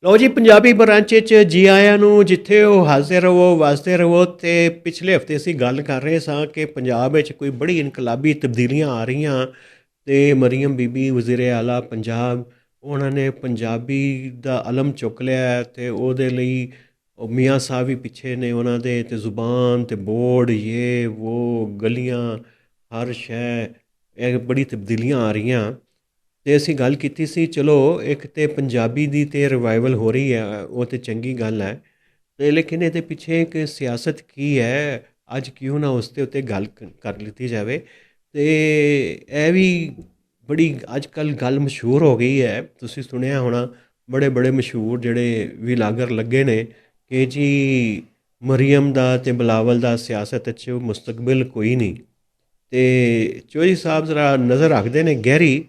ਲਓ ਜੀ, ਪੰਜਾਬੀ ਬ੍ਰਾਂਚ 'ਚ ਜੀ ਆਇਆਂ ਨੂੰ। ਜਿੱਥੇ ਉਹ ਹਾਜ਼ਰ ਰਹੋ, ਵਾਸਤੇ ਰਹੋ। ਤੇ ਪਿਛਲੇ ਹਫ਼ਤੇ ਅਸੀਂ ਗੱਲ ਕਰ ਰਹੇ ਸਾਂ ਕਿ ਪੰਜਾਬ ਵਿੱਚ ਕੋਈ ਬੜੀ ਇਨਕਲਾਬੀ ਤਬਦੀਲੀਆਂ ਆ ਰਹੀਆਂ ਤੇ ਮਰੀਅਮ ਬੀਬੀ ਵਜ਼ੀਰ ਆਲਾ ਪੰਜਾਬ, ਉਹਨਾਂ ਨੇ ਪੰਜਾਬੀ ਦਾ ਅਲਮ ਚੁੱਕ ਲਿਆ ਤੇ ਉਹਦੇ ਲਈ ਉਹ ਮੀਆਂ ਸਾਹਿਬ ਵੀ ਪਿੱਛੇ ਨੇ ਉਹਨਾਂ ਦੇ, ਤੇ ਜ਼ੁਬਾਨ ਤੇ ਬੋਰਡ ਇਹ ਵੋ ਗਲੀਆਂ ਹਰ ਸ਼ੈ, ਇਹ ਬੜੀ ਤਬਦੀਲੀਆਂ ਆ ਰਹੀਆਂ। ਤੇ ਅਸੀਂ ਗੱਲ ਕੀਤੀ ਸੀ, ਚਲੋ ਇੱਕ ਤੇ ਪੰਜਾਬੀ ਦੀ ਤੇ ਰਿਵਾਈਵਲ ਹੋ ਰਹੀ ਹੈ, ਉਹ ਤੇ ਚੰਗੀ ਗੱਲ ਹੈ। ਤੇ ਲੇਕਿਨ ਇਹਦੇ ਪਿੱਛੇ ਇੱਕ ਸਿਆਸਤ ਕੀ ਹੈ, ਅੱਜ ਕਿਉਂ ਨਾ ਉਸ ਦੇ ਉੱਤੇ ਗੱਲ ਕਰ ਲਿੱਤੀ ਜਾਵੇ। ਤੇ ਇਹ ਵੀ ਬੜੀ ਅੱਜ ਕੱਲ੍ਹ ਗੱਲ ਮਸ਼ਹੂਰ ਹੋ ਗਈ ਹੈ, ਤੁਸੀਂ ਸੁਣਿਆ ਹੋਣਾ। ਬੜੇ ਬੜੇ ਮਸ਼ਹੂਰ ਜਿਹੜੇ ਵਲਾਗਰ ਲੱਗੇ ਨੇ ਕਿ ਜੀ ਮਰੀਅਮ ਦਾ ਤੇ ਬਿਲਾਵਲ ਦਾ ਸਿਆਸਤ 'ਚ ਮੁਸਤਕਬਲ ਕੋਈ ਨਹੀਂ। ਤੇ ਚੌਧਰੀ ਸਾਹਿਬ ਜ਼ਰਾ ਨਜ਼ਰ ਰੱਖਦੇ ਨੇ ਗਹਿਰੀ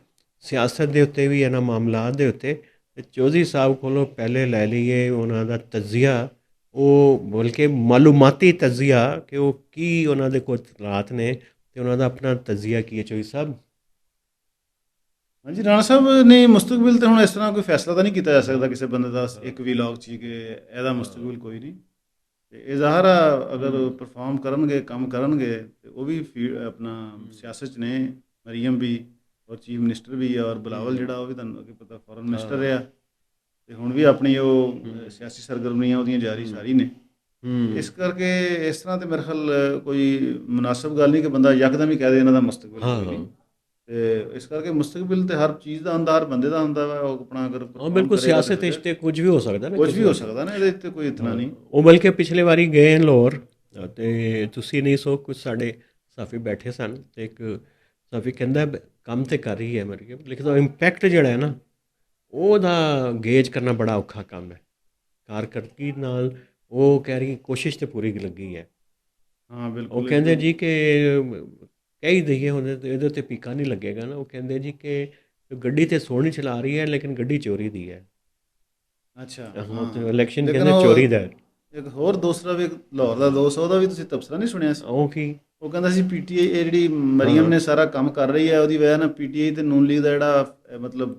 ਸਿਆਸਤ ਦੇ ਉੱਤੇ ਵੀ, ਇਹਨਾਂ ਮਾਮਲਾਤ ਦੇ ਉੱਤੇ। ਤੇ ਚੌਧਰੀ ਸਾਹਿਬ ਕੋਲੋਂ ਪਹਿਲੇ ਲੈ ਲਈਏ ਉਹਨਾਂ ਦਾ ਤਜਜ਼ੀਆ, ਉਹ ਬਲਕਿ ਮਾਲੂਮਾਤੀ ਤਜਜ਼ੀਆ ਕਿ ਉਹ ਕੀ ਉਹਨਾਂ ਦੇ ਕੋਲ ਇਤਲਾਤ ਨੇ ਤੇ ਉਹਨਾਂ ਦਾ ਆਪਣਾ ਤਜਜ਼ੀਆ ਕੀ ਹੈ। ਚੌਧਰੀ ਸਾਹਿਬ। ਹਾਂਜੀ, ਰਾਣਾ ਸਾਹਿਬ ਨੇ ਮੁਸਤਕਬਲ ਤੇ ਹੁਣ ਇਸ ਤਰ੍ਹਾਂ ਕੋਈ ਫੈਸਲਾ ਤਾਂ ਨਹੀਂ ਕੀਤਾ ਜਾ ਸਕਦਾ ਕਿਸੇ ਬੰਦੇ ਦਾ ਇੱਕ ਵੀ ਲੋਕ 'ਚ ਕਿ ਇਹਦਾ ਮੁਸਤਕਬਲ ਕੋਈ ਨਹੀਂ। ਤੇ ਇਹ ਜ਼ਾਹਰ ਆ ਅਗਰ ਪਰਫਾਰਮ ਕਰਨਗੇ, ਕੰਮ ਕਰਨਗੇ ਤੇ ਉਹ ਵੀ ਆਪਣਾ ਸਿਆਸਤ 'ਚ ਨੇ। ਮਰੀਮ ਵੀ ਔਰ ਚੀਫ ਮਿਨਿਸਟਰ ਵੀ ਔਰ ਬਿਲਾਵਲ ਜਿਹੜਾ ਉਹ ਵੀ ਤੁਹਾਨੂੰ ਅੱਗੇ ਪਤਾ ਫੋਰਨ ਮਿਨਿਸਟਰ ਰਿਹਾ ਤੇ ਹੁਣ ਵੀ ਆਪਣੀ ਉਹ ਸਿਆਸੀ ਸਰਗਰਮੀਆਂ ਉਹਦੀਆਂ ਜਾਰੀ ਸਾਰੀ ਨੇ। ਇਸ ਕਰਕੇ ਇਸ ਤਰ੍ਹਾਂ ਤੇ ਮੇਰੇ ਖਿਆਲ ਕੋਈ ਮੁਨਾਸਬ ਗੱਲ ਨਹੀਂ ਕਿ ਬੰਦਾ ਯਕਦਮ ਹੀ ਕਹਿ ਦੇ ਇਹਨਾਂ ਦਾ ਮੁਸਤਕਬਲ ਕੋਈ ਨਹੀਂ। ਤੇ ਇਸ ਕਰਕੇ ਮੁਸਤਕਬਲ ਤੇ ਹਰ ਚੀਜ਼ ਦਾ ਹੁੰਦਾ, ਹਰ ਬੰਦੇ ਦਾ ਹੁੰਦਾ ਵਾ। ਉਹ ਆਪਣਾ ਅਗਰ ਹਾਂ ਬਿਲਕੁਲ, ਸਿਆਸਤ ਵਿੱਚ ਤੇ ਕੁਝ ਵੀ ਹੋ ਸਕਦਾ ਨਾ, ਕੁਝ ਵੀ ਹੋ ਸਕਦਾ ਨਾ, ਇਹਦੇ ਤੇ ਕੋਈ ਇਤਨਾ ਨਹੀਂ। ਉਹ ਬਲਕਿ ਪਿਛਲੇ ਵਾਰੀ ਗਏ ਲਾਹੌਰ ਤੇ ਤੁਸੀਂ ਨਹੀਂ ਸੋ ਕੁਝ ਸਾਡੇ ਸਾਫੀ ਬੈਠੇ ਸਨ ਤੇ ਇੱਕ ਸਾਫੀ ਕਹਿੰਦਾ ਕੰਮ ਤੇ ਕਰ ਰਹੀ ਹੈ ਮਰੀਅਮ, ਲੇਕਿਨ ਉਹ ਇੰਪੈਕਟ ਜਿਹੜਾ ਹੈ ਨਾ ਉਹਦਾ ਗੇਜ ਕਰਨਾ ਬੜਾ ਔਖਾ ਕੰਮ ਹੈ। ਕਾਰਕਰਦਗੀ ਨਾਲ ਉਹ ਕਹਿ ਰਹੀ ਕੋਸ਼ਿਸ਼ ਤੇ ਪੂਰੀ ਲੱਗੀ ਹੈ। ਹਾਂ ਉਹ ਬਿਲਕੁਲ। ਕਹਿੰਦੇ ਜੀ ਕਿ ਕਹਿ ਹੀ ਦਈਏ ਹੁਣ ਇਹਦੇ ਤੇ ਪੀਕਾ ਨਹੀਂ ਲੱਗੇਗਾ ਨਾ। ਉਹ ਕਹਿੰਦੇ ਜੀ ਕਿ ਗੱਡੀ ਤੇ ਸੋਹਣੀ ਚਲਾ ਰਹੀ ਹੈ ਲੇਕਿਨ ਗੱਡੀ ਚੋਰੀ ਦੀ ਹੈ। ਅੱਛਾ ਹਾਂ, ਤੇ ਇਲੈਕਸ਼ਨ ਲੇਕਿਨ ਕਹਿੰਦੇ ਚੋਰੀ ਦਾ ਹੈ। ਇੱਕ ਹੋਰ ਦੂਸਰਾ ਵੀ ਲਾਹੌਰ ਦਾ ਦੋਸਤ, ਉਹਦਾ ਵੀ ਤੁਸੀਂ ਤਬਸਰਾ ਨਹੀਂ ਸੁਣਿਆ ਸੀ? ਉਹ ਕੀ? ਉਹ ਕਹਿੰਦਾ ਸੀ ਪੀਟੀਆਈ ਇਹ ਜਿਹੜੀ ਮਰੀਮ ਨੇ ਸਾਰਾ ਕੰਮ ਕਰ ਰਹੀ ਹੈ ਉਹਦੀ ਵਜ੍ਹਾ ਨਾਲ ਪੀਟੀਆਈ ਤੇ ਨੂਨ ਲੀਗ ਦਾ ਜਿਹੜਾ ਮਤਲਬ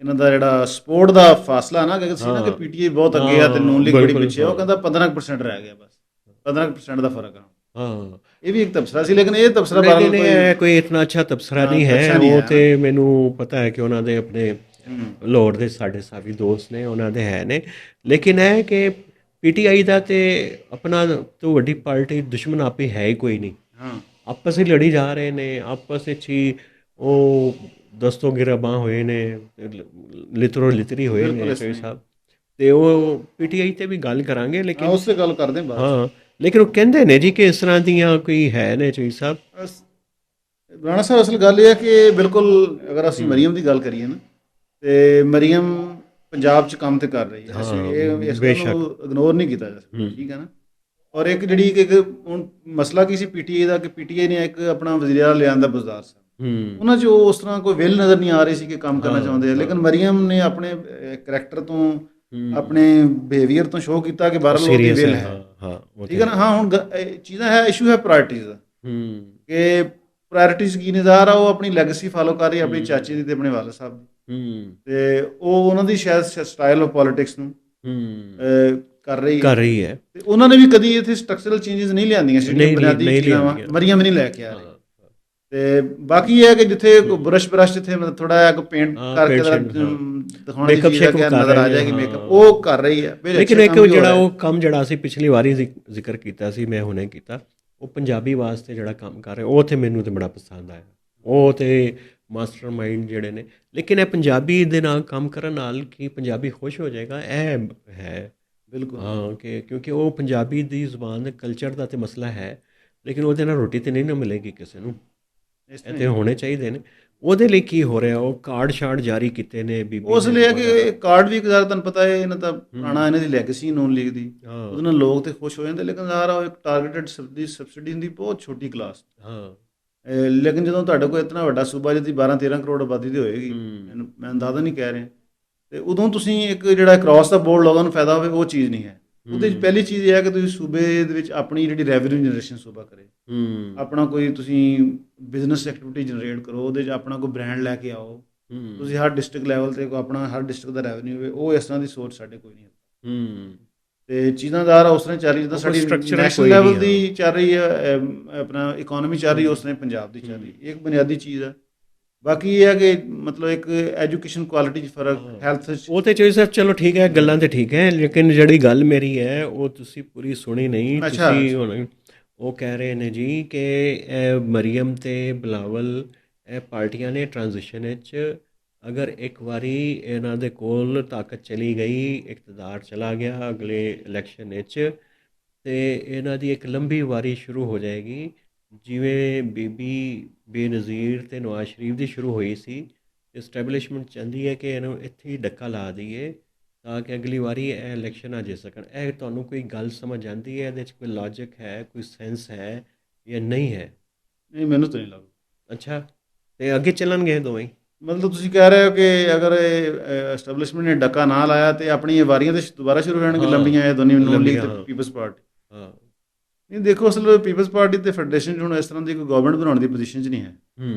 ਇਹਨਾਂ ਦਾ ਜਿਹੜਾ ਸਪੋਰਟ ਦਾ ਫਾਸਲਾ ਨਾ ਕਿ ਸੀ ਨਾ ਕਿ ਪੀਟੀਆਈ ਬਹੁਤ ਅੱਗੇ ਆ ਤੇ ਨੂਨ ਲੀਗ ਬੜੀ ਪਿੱਛੇ ਆ। ਉਹ ਕਹਿੰਦਾ 15% ਰਹਿ ਗਿਆ, ਬਸ 15% ਦਾ ਫਰਕ ਆ। ਹਾਂ, ਇਹ ਵੀ ਇੱਕ ਤਬਸਰਾ ਸੀ, ਲੇਕਿਨ ਇਹ ਤਬਸਰਾ ਬਾਰੇ ਕੋਈ ਇਤਨਾ ਅੱਛਾ ਤਬਸਰਾ ਨਹੀਂ ਹੈ। ਉਹ ਤੇ ਮੈਨੂੰ ਪਤਾ ਹੈ ਕਿ ਉਹਨਾਂ ਦੇ ਆਪਣੇ ਲਾਹੌਰ ਦੇ ਸਾਡੇ ਸਾਥੀ ਦੋਸਤ ਨੇ, ਉਹਨਾਂ ਦੇ ਹੈ ਨੇ। ਲੇਕਿਨ ਇਹ ਕਿ ਪੀਟੀਆਈ ਦਾ ਤੇ ਆਪਣਾ ਤੋਂ ਵੱਡੀ ਪਾਰਟੀ ਦੁਸ਼ਮਣ ਆਪੇ ਹੈ ਹੀ ਕੋਈ ਨਹੀਂ। ਹਾਂ, ਆਪਸ ਵਿੱਚ ਲੜੀ ਜਾ ਰਹੇ ਨੇ, ਆਪਸ ਵਿੱਚ ਹੀ ਉਹ ਦਸਤੋਂ ਗਿਰਬਾਂ ਹੋਏ ਨੇ, ਲਿਤਰੋ ਲਿਤਰੀ ਹੋਏ ਨੇ ਸਾਹਿਬ। ਤੇ ਉਹ ਪੀਟੀਆਈ ਤੇ ਵੀ ਗੱਲ ਕਰਾਂਗੇ, ਲੇਕਿਨ ਉਸ ਤੇ ਗੱਲ ਕਰਦੇ ਬਾਅਦ। ਹਾਂ, ਲੇਕਿਨ ਉਹ ਕਹਿੰਦੇ ਨੇ ਜੀ ਕਿ ਇਸ ਤਰ੍ਹਾਂ ਦੀਆਂ ਕੋਈ ਹੈ ਨੇ ਚੌਧਰੀ ਸਾਹਿਬ। ਰਾਣਾ ਸਾਹਿਬ ਅਸਲ ਗੱਲ ਇਹ ਹੈ ਕਿ ਬਿਲਕੁਲ ਅਗਰ ਅਸੀਂ ਮਰੀਮ ਦੀ ਗੱਲ ਕਰੀਏ ਨਾ ਤੇ ਮਰੀਮ ਪੰਜਾਬ 'ਚ ਕੰਮ ਤੇ ਕਰ ਰਹੀ ਹੈ। ਅਸੀਂ ਇਹ ਇਸ ਗੱਲ ਨੂੰ ਇਗਨੋਰ ਨਹੀਂ ਕੀਤਾ ਜਾ ਸਕਦਾ, ਠੀਕ ਹੈ ਨਾ। ਔਰ ਇੱਕ ਜਿਹੜੀ ਕਿ ਹੁਣ ਮਸਲਾ ਕੀ ਸੀ ਪੀਟੀਆਈ ਦਾ, ਕਿ ਪੀਟੀਆਈ ਨੇ ਇੱਕ ਆਪਣਾ ਵਜ਼ੀਰ ਆਲਾ ਲਿਆਉਣ ਦਾ ਬੁਜ਼ਦਾਰ ਸੀ। ਉਹਨਾਂ 'ਚ ਉਸ ਤਰ੍ਹਾਂ ਕੋਈ ਵਿਲ ਨਜ਼ਰ ਨਹੀਂ ਆ ਰਹੀ ਸੀ ਕਿ ਕੰਮ ਕਰਨਾ ਚਾਹੁੰਦੇ ਆ। ਲੇਕਿਨ ਮਰੀਮ ਨੇ ਆਪਣੇ ਕਰੈਕਟਰ ਤੋਂ, ਆਪਣੇ ਬਿਹੇਵੀਅਰ ਤੋਂ ਸ਼ੋਅ ਕੀਤਾ ਕਿ ਬਹਰਹਾਲ ਉਹਦੀ ਵਿਲ ਹੈ, ਠੀਕ ਹੈ ਨਾ। ਹਾਂ, ਹੁਣ ਚੀਜ਼ਾਂ ਹੈ, ਇਸ਼ੂ ਹੈ ਪ੍ਰਾਇਰਟੀਜ਼ ਦਾ ਕਿ ਪ੍ਰਾਇਰਟੀਜ਼ ਕੀ ਨਿਜ਼ਾਰ ਆ। ਉਹ ਆਪਣੀ ਲੈਗੇਸੀ ਫਾਲੋ ਕਰ ਰਹੀ ਹੈ, ਆਪਣੀ ਚਾਚੀ ਦੀ ਤੇ ਆਪਣੇ ਵਾਲਦ ਸਾਹਿਬ ਦੀ। ਤੇ ਉਹ ਉਹਨਾਂ ਦੀ ਸ਼ਾਇਦ ਸਟਾਈਲ ਆਫ ਪੋਲੀਟਿਕਸ ਨੂੰ ਕਰ ਰਹੀ ਹੈ। ਤੇ ਉਹਨਾਂ ਨੇ ਵੀ ਕਦੀ ਇੱਥੇ ਸਟਰਕਚਰਲ ਚੇਂਜਸ ਨਹੀਂ ਲਿਆਂਦੀਆਂ ਸੀ, ਬੁਨਿਆਦੀ ਚੀਜ਼ਾਂ ਮਰੀਮ ਨਹੀਂ ਲੈ ਕੇ ਆ ਰਹੀ। ਤੇ ਬਾਕੀ ਇਹ ਹੈ ਕਿ ਜਿੱਥੇ ਬਰਸ਼ ਜਿੱਥੇ ਮਤਲਬ ਥੋੜਾ ਜਿਹਾ ਪੇਂਟ ਕਰਕੇ ਦਿਖਾਉਣ ਦੀ ਚੀਜ਼ ਨਜ਼ਰ ਆ ਜਾਏਗੀ, ਮੇਕਅਪ ਉਹ ਕਰ ਰਹੀ ਹੈ। ਲੇਕਿਨ ਇੱਕ ਜਿਹੜਾ ਉਹ ਕੰਮ ਜਿਹੜਾ ਅਸੀਂ ਪਿਛਲੀ ਵਾਰੀ ਜ਼ਿਕਰ ਕੀਤਾ ਸੀ, ਮੈਂ ਹੁਣੇ ਕੀਤਾ, ਉਹ ਪੰਜਾਬੀ ਵਾਸਤੇ ਜਿਹੜਾ ਕੰਮ ਕਰ ਰਿਹਾ, ਉਹ ਤੇ ਮੈਨੂੰ ਤੇ ਬੜਾ ਪਸੰਦ ਆਇਆ। ਉਹ ਤੇ ਮਾਸਟਰ ਮਾਈਂਡ ਜਿਹੜੇ ਨੇ। ਲੇਕਿਨ ਇਹ ਪੰਜਾਬੀ ਦੇ ਨਾਲ ਕੰਮ ਕਰਨ ਨਾਲ ਕੀ ਪੰਜਾਬੀ ਖੁਸ਼ ਹੋ ਜਾਏਗਾ, ਇਹ ਹੈ ਬਿਲਕੁਲ। ਹਾਂ, ਕਿ ਕਿਉਂਕਿ ਉਹ ਪੰਜਾਬੀ ਦੀ ਜ਼ੁਬਾਨ ਦੇ ਕਲਚਰ ਦਾ ਤੇ ਮਸਲਾ ਹੈ, ਲੇਕਿਨ ਉਹਦੇ ਨਾਲ ਰੋਟੀ ਤੇ ਨਹੀਂ ਨਾ ਮਿਲੇਗੀ ਕਿਸੇ ਨੂੰ। ਇਹ ਤੇ ਹੋਣੇ ਚਾਹੀਦੇ ਨੇ। ਉਹਦੇ ਲਈ ਕੀ ਹੋ ਰਿਹਾ, ਉਹ ਕਾਰਡ ਸ਼ਾਰਡ ਜਾਰੀ ਕੀਤੇ ਨੇ ਬੀਬੀ ਉਸ ਲਈ ਹੈ ਕਿ ਕਾਰਡ ਵੀ ਇੱਕ ਜ਼ਿਆਦਾ ਤੁਹਾਨੂੰ ਪਤਾ ਹੈ ਇਹਨਾਂ ਦਾ ਪੁਰਾਣਾ ਇਹਨਾਂ ਦੀ ਲੈਗੇਸੀ ਨੂਨ ਲੀਗ ਦੀ, ਉਹਦੇ ਨਾਲ ਲੋਕ ਤੇ ਖੁਸ਼ ਹੋ ਜਾਂਦੇ। ਲੇਕਿਨ ਜ਼ਾਹਰ ਉਹ ਇੱਕ ਟਾਰਗੇਟਡ ਸਬਸਿਡੀ ਹੁੰਦੀ ਬਹੁਤ ਛੋਟੀ ਕਲਾਸ। ਹਾਂ, ਲੇਕਿਨ ਜਦੋਂ ਤੁਹਾਡੇ ਕੋਲ ਇਤਨਾ ਵੱਡਾ ਸੂਬਾ ਜਿਹਦੀ 12-13 ਕਰੋੜ ਆਬਾਦੀ ਦੀ ਹੋਏਗੀ, ਮੈਂ ਅੰਦਾਜ਼ਾ ਨਹੀਂ ਕਹਿ ਰਿਹਾ, ਤੇ ਉਦੋਂ ਤੁਸੀਂ ਇੱਕ ਜਿਹੜਾ ਕ੍ਰਾਸ ਦਾ ਬੋਰਡ ਲੋਕਾਂ ਨੂੰ ਫਾਇਦਾ ਹੋਵੇ, ਉਹ ਚੀਜ਼ ਨਹੀਂ ਹੈ। ਉਹਦੇ 'ਚ ਪਹਿਲੀ ਚੀਜ਼ ਇਹ ਹੈ ਕਿ ਤੁਸੀਂ ਸੂਬੇ ਦੇ ਵਿੱਚ ਆਪਣੀ ਜਿਹੜੀ ਰੈਵਨਿਊ ਜਨਰੇਸ਼ਨ ਸੂਬਾ ਕਰੇ, ਆਪਣਾ ਕੋਈ ਤੁਸੀਂ ਬਿਜ਼ਨਸ ਐਕਟੀਵਿਟੀ ਜਨਰੇਟ ਕਰੋ, ਉਹਦੇ 'ਚ ਆਪਣਾ ਕੋਈ ਬ੍ਰਾਂਡ ਲੈ ਕੇ ਆਓ, ਤੁਸੀਂ ਹਰ ਡਿਸਟ੍ਰਿਕਟ ਲੈਵਲ ਤੇ ਕੋਈ ਆਪਣਾ ਹਰ ਡਿਸਟ੍ਰਿਕਟ ਦਾ ਰੈਵਨਿਊ ਹੋਵੇ, ਉਹ ਇਸ ਤਰ੍ਹਾਂ ਦੀ ਸੋਚ ਸਾਡੇ ਕੋਈ ਨਹੀਂ ਹੈ। ਤੇ ਚੀਜ਼ਾਂ ਜ਼ਾਰਾ ਉਸ ਤਰ੍ਹਾਂ ਚੱਲ ਰਹੀ ਜਿੱਦਾਂ ਸਾਡੀ ਨੈਸ਼ਨਲ ਲੈਵਲ ਦੀ ਚੱਲ ਰਹੀ ਹੈ, ਆਪਣਾ ਇਕੋਨਮੀ ਚੱਲ ਰਹੀ, ਉਸ ਤਰ੍ਹਾਂ ਪੰਜਾਬ ਦੀ ਚੱਲ ਰਹੀ, ਇਹ ਇੱਕ ਬੁਨਿਆਦੀ ਚੀਜ਼ ਹੈ। ਬਾਕੀ ਇਹ ਹੈ ਕਿ ਮਤਲਬ ਇੱਕ ਐਜੂਕੇਸ਼ਨ ਕੁਆਲਿਟੀ 'ਚ ਫਰਕ, ਹੈਲਥ 'ਚ ਉਹ ਤੇ ਚੋਈ ਸਾਹਿਬ ਚਲੋ ਠੀਕ ਹੈ, ਗੱਲਾਂ ਤੇ ਠੀਕ ਹੈ, ਲੇਕਿਨ ਜਿਹੜੀ ਗੱਲ ਮੇਰੀ ਹੈ ਉਹ ਤੁਸੀਂ ਪੂਰੀ ਸੁਣੀ ਨਹੀਂ। ਤੁਸੀਂ ਹੁਣ ਉਹ ਕਹਿ ਰਹੇ ਨੇ ਜੀ ਕਿ ਇਹ ਮਰੀਮ ਤੇ ਬਿਲਾਵਲ ਇਹ ਪਾਰਟੀਆਂ ਨੇ ਟ੍ਰਾਂਜੀਸ਼ਨ ਵਿੱਚ, ਅਗਰ ਇੱਕ ਵਾਰੀ ਇਹਨਾਂ ਦੇ ਕੋਲ ਤਾਕਤ ਚਲੀ ਗਈ, ਇਕਤਦਾਰ ਚਲਾ ਗਿਆ ਅਗਲੇ ਇਲੈਕਸ਼ਨ ਵਿੱਚ, ਤੇ ਇਹਨਾਂ ਦੀ ਇੱਕ ਲੰਬੀ ਵਾਰੀ ਸ਼ੁਰੂ ਹੋ ਜਾਏਗੀ, ਜਿਵੇਂ ਬੀਬੀ ਬੇਨਜ਼ੀਰ ਤੇ ਨਵਾਜ਼ ਸ਼ਰੀਫ ਦੀ ਸ਼ੁਰੂ ਹੋਈ ਸੀ। ਇਸਟੈਬਲਿਸ਼ਮੈਂਟ ਚਾਹੁੰਦੀ ਹੈ ਕਿ ਇਹਨੂੰ ਇੱਥੇ ਹੀ ਡੱਕਾ ਲਾ ਦਈਏ ਤਾਂ ਕਿ ਅਗਲੀ ਵਾਰੀ ਇਹ ਇਲੈਕਸ਼ਨ ਆ ਜੇ ਸਕਣ। ਇਹ ਤੁਹਾਨੂੰ ਕੋਈ ਗੱਲ ਸਮਝ ਆਉਂਦੀ ਹੈ, ਇਹਦੇ 'ਚ ਕੋਈ ਲੌਜਿਕ ਹੈ, ਕੋਈ ਸੈਂਸ ਹੈ ਜਾਂ ਨਹੀਂ ਹੈ? ਨਹੀਂ, ਮੈਨੂੰ ਤਾਂ ਨਹੀਂ ਲੱਗਦਾ। ਅੱਛਾ, ਤੇ ਅੱਗੇ ਚੱਲਣਗੇ ਦੋਵੇਂ? ਮਤਲਬ ਤੁਸੀਂ ਕਹਿ ਰਹੇ ਹੋ ਕਿ ਅਗਰ ਐਸਟੈਬਲਿਸ਼ਮੈਂਟ ਨੇ ਡੱਕਾ ਨਾ ਲਾਇਆ ਤੇ ਆਪਣੀਆਂ ਵਾਰੀਆਂ ਤੇ ਦੁਬਾਰਾ ਸ਼ੁਰੂ ਰਹਿਣਗੇ ਲੰਬੀਆਂ, ਇਹ ਦੋਨੇ ਨੂਨ ਲੀਗ ਤੇ ਪੀਪਲਸ ਪਾਰਟੀ। ਹਾਂ, ਨਹੀਂ ਦੇਖੋ, ਅਸਲ ਪੀਪਲਸ ਪਾਰਟੀ ਤੇ ਫੈਡਰੇਸ਼ਨ 'ਚ ਹੁਣ ਇਸ ਤਰ੍ਹਾਂ ਦੀ ਕੋਈ ਗਵਰਨਮੈਂਟ ਬਣਾਉਣ ਦੀ ਪੋਜੀਸ਼ਨ 'ਚ ਨਹੀਂ ਹੈ।